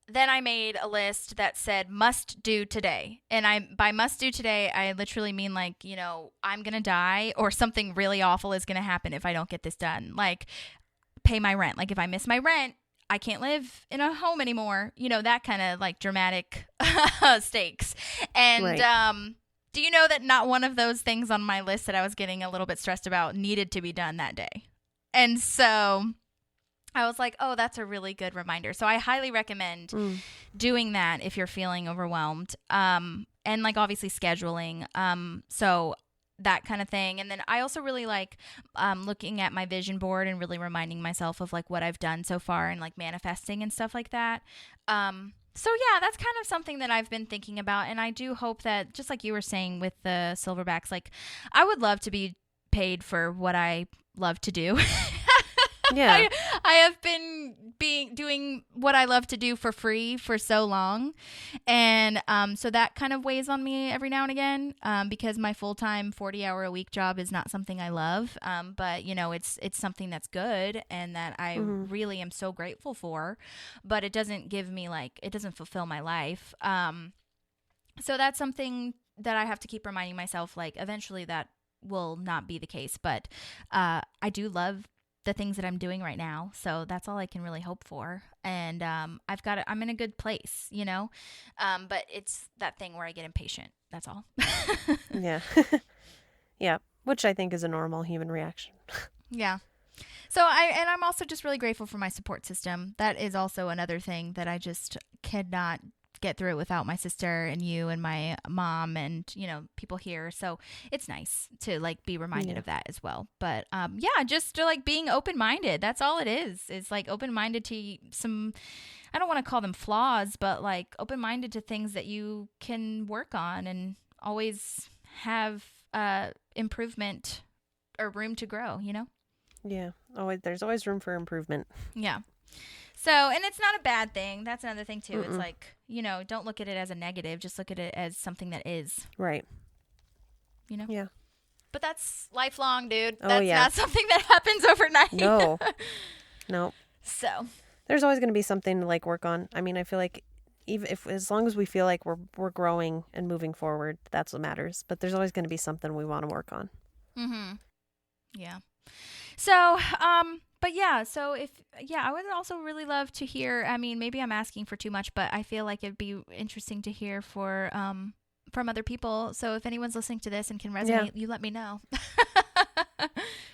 then I made a list that said must do today. And by must do today, I literally mean like, you know, I'm going to die or something really awful is going to happen if I don't get this done. Like pay my rent. Like if I miss my rent, I can't live in a home anymore. You know, that kind of like dramatic stakes. And do you know that not one of those things on my list that I was getting a little bit stressed about needed to be done that day? And so I was like, oh, that's a really good reminder. So I highly recommend doing that if you're feeling overwhelmed. And like obviously scheduling. So that kind of thing. And then I also really like looking at my vision board and really reminding myself of like what I've done so far and like manifesting and stuff like that. So yeah, that's kind of something that I've been thinking about. And I do hope that, just like you were saying with the silverbacks, like I would love to be paid for what I love to do. Yeah, I have been doing what I love to do for free for so long, and so that kind of weighs on me every now and again, because my full-time 40-hour-a-week job is not something I love, but you know it's something that's good and that I really am so grateful for, but it doesn't give me it doesn't fulfill my life. So that's something that I have to keep reminding myself. Like eventually that will not be the case, but I do love the things that I'm doing right now. So that's all I can really hope for. And I'm in a good place, you know, but it's that thing where I get impatient. That's all. Yeah. Yeah. Which I think is a normal human reaction. Yeah. So I'm also just really grateful for my support system. That is also another thing that I just cannot get through it without my sister and you and my mom and, you know, people here. So it's nice to like be reminded of that as well. But yeah, just to, like being open-minded. That's all it is. It's like open-minded to some, I don't want to call them flaws, but like open-minded to things that you can work on and always have improvement or room to grow, you know? Yeah. There's always room for improvement. Yeah. So, and it's not a bad thing. That's another thing too. It's like, you know, don't look at it as a negative. Just look at it as something that is. Right. You know? Yeah. But that's lifelong, dude. Oh, That's yeah. not something that happens overnight. No. No. So. There's always going to be something to like work on. I mean, I feel like even if, as long as we feel like we're growing and moving forward, that's what matters. But there's always going to be something we want to work on. Mm-hmm. Yeah. So, but yeah, I would also really love to hear, I mean, maybe I'm asking for too much, but I feel like it'd be interesting to hear from other people. So if anyone's listening to this and can resonate, you let me know.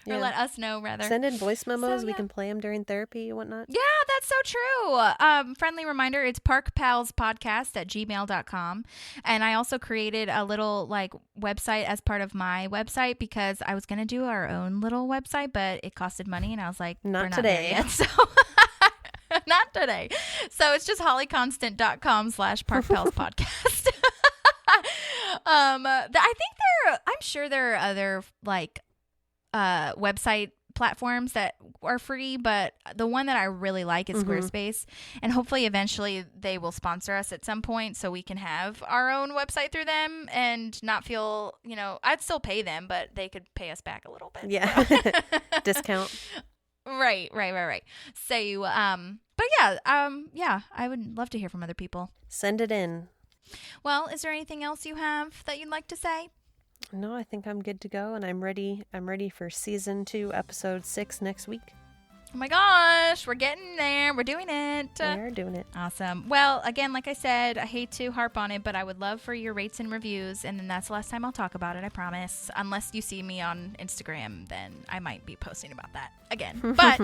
Or let us know, rather. Send in voice memos. So, We can play them during therapy and whatnot. Yeah, that's so true. Friendly reminder, it's parkpalspodcast@gmail.com. And I also created a little like website as part of my website because I was going to do our own little website, but it costed money. And I was like, Not we're not today. there yet, so not today. So it's just hollyconstant.com/parkpalspodcast. I think I'm sure there are other like website platforms that are free, but the one that I really like is Squarespace, and hopefully eventually they will sponsor us at some point so we can have our own website through them and not feel, I'd still pay them, but they could pay us back a little bit. Yeah. Discount. Right. So, but yeah, I would love to hear from other people. Send it in. Well, is there anything else you have that you'd like to say? No, I think I'm good to go, and I'm ready for season 2, episode 6 next week. Oh my gosh, we're getting there. We're doing it. We're doing it. Awesome. Well, again, like I said, I hate to harp on it, but I would love for your rates and reviews, and then that's the last time I'll talk about it, I promise. Unless you see me on Instagram, then I might be posting about that again. But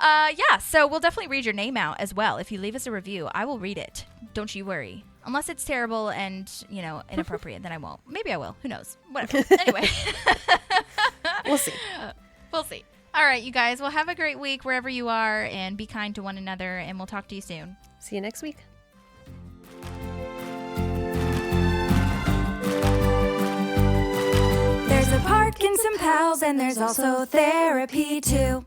yeah, so we'll definitely read your name out as well. If you leave us a review, I will read it. Don't you worry. Unless it's terrible and, inappropriate, then I won't. Maybe I will. Who knows? Whatever. Anyway. We'll see. We'll see. All right, you guys. Well, have a great week wherever you are, and be kind to one another, and we'll talk to you soon. See you next week. There's a park and some pals, and there's also therapy too.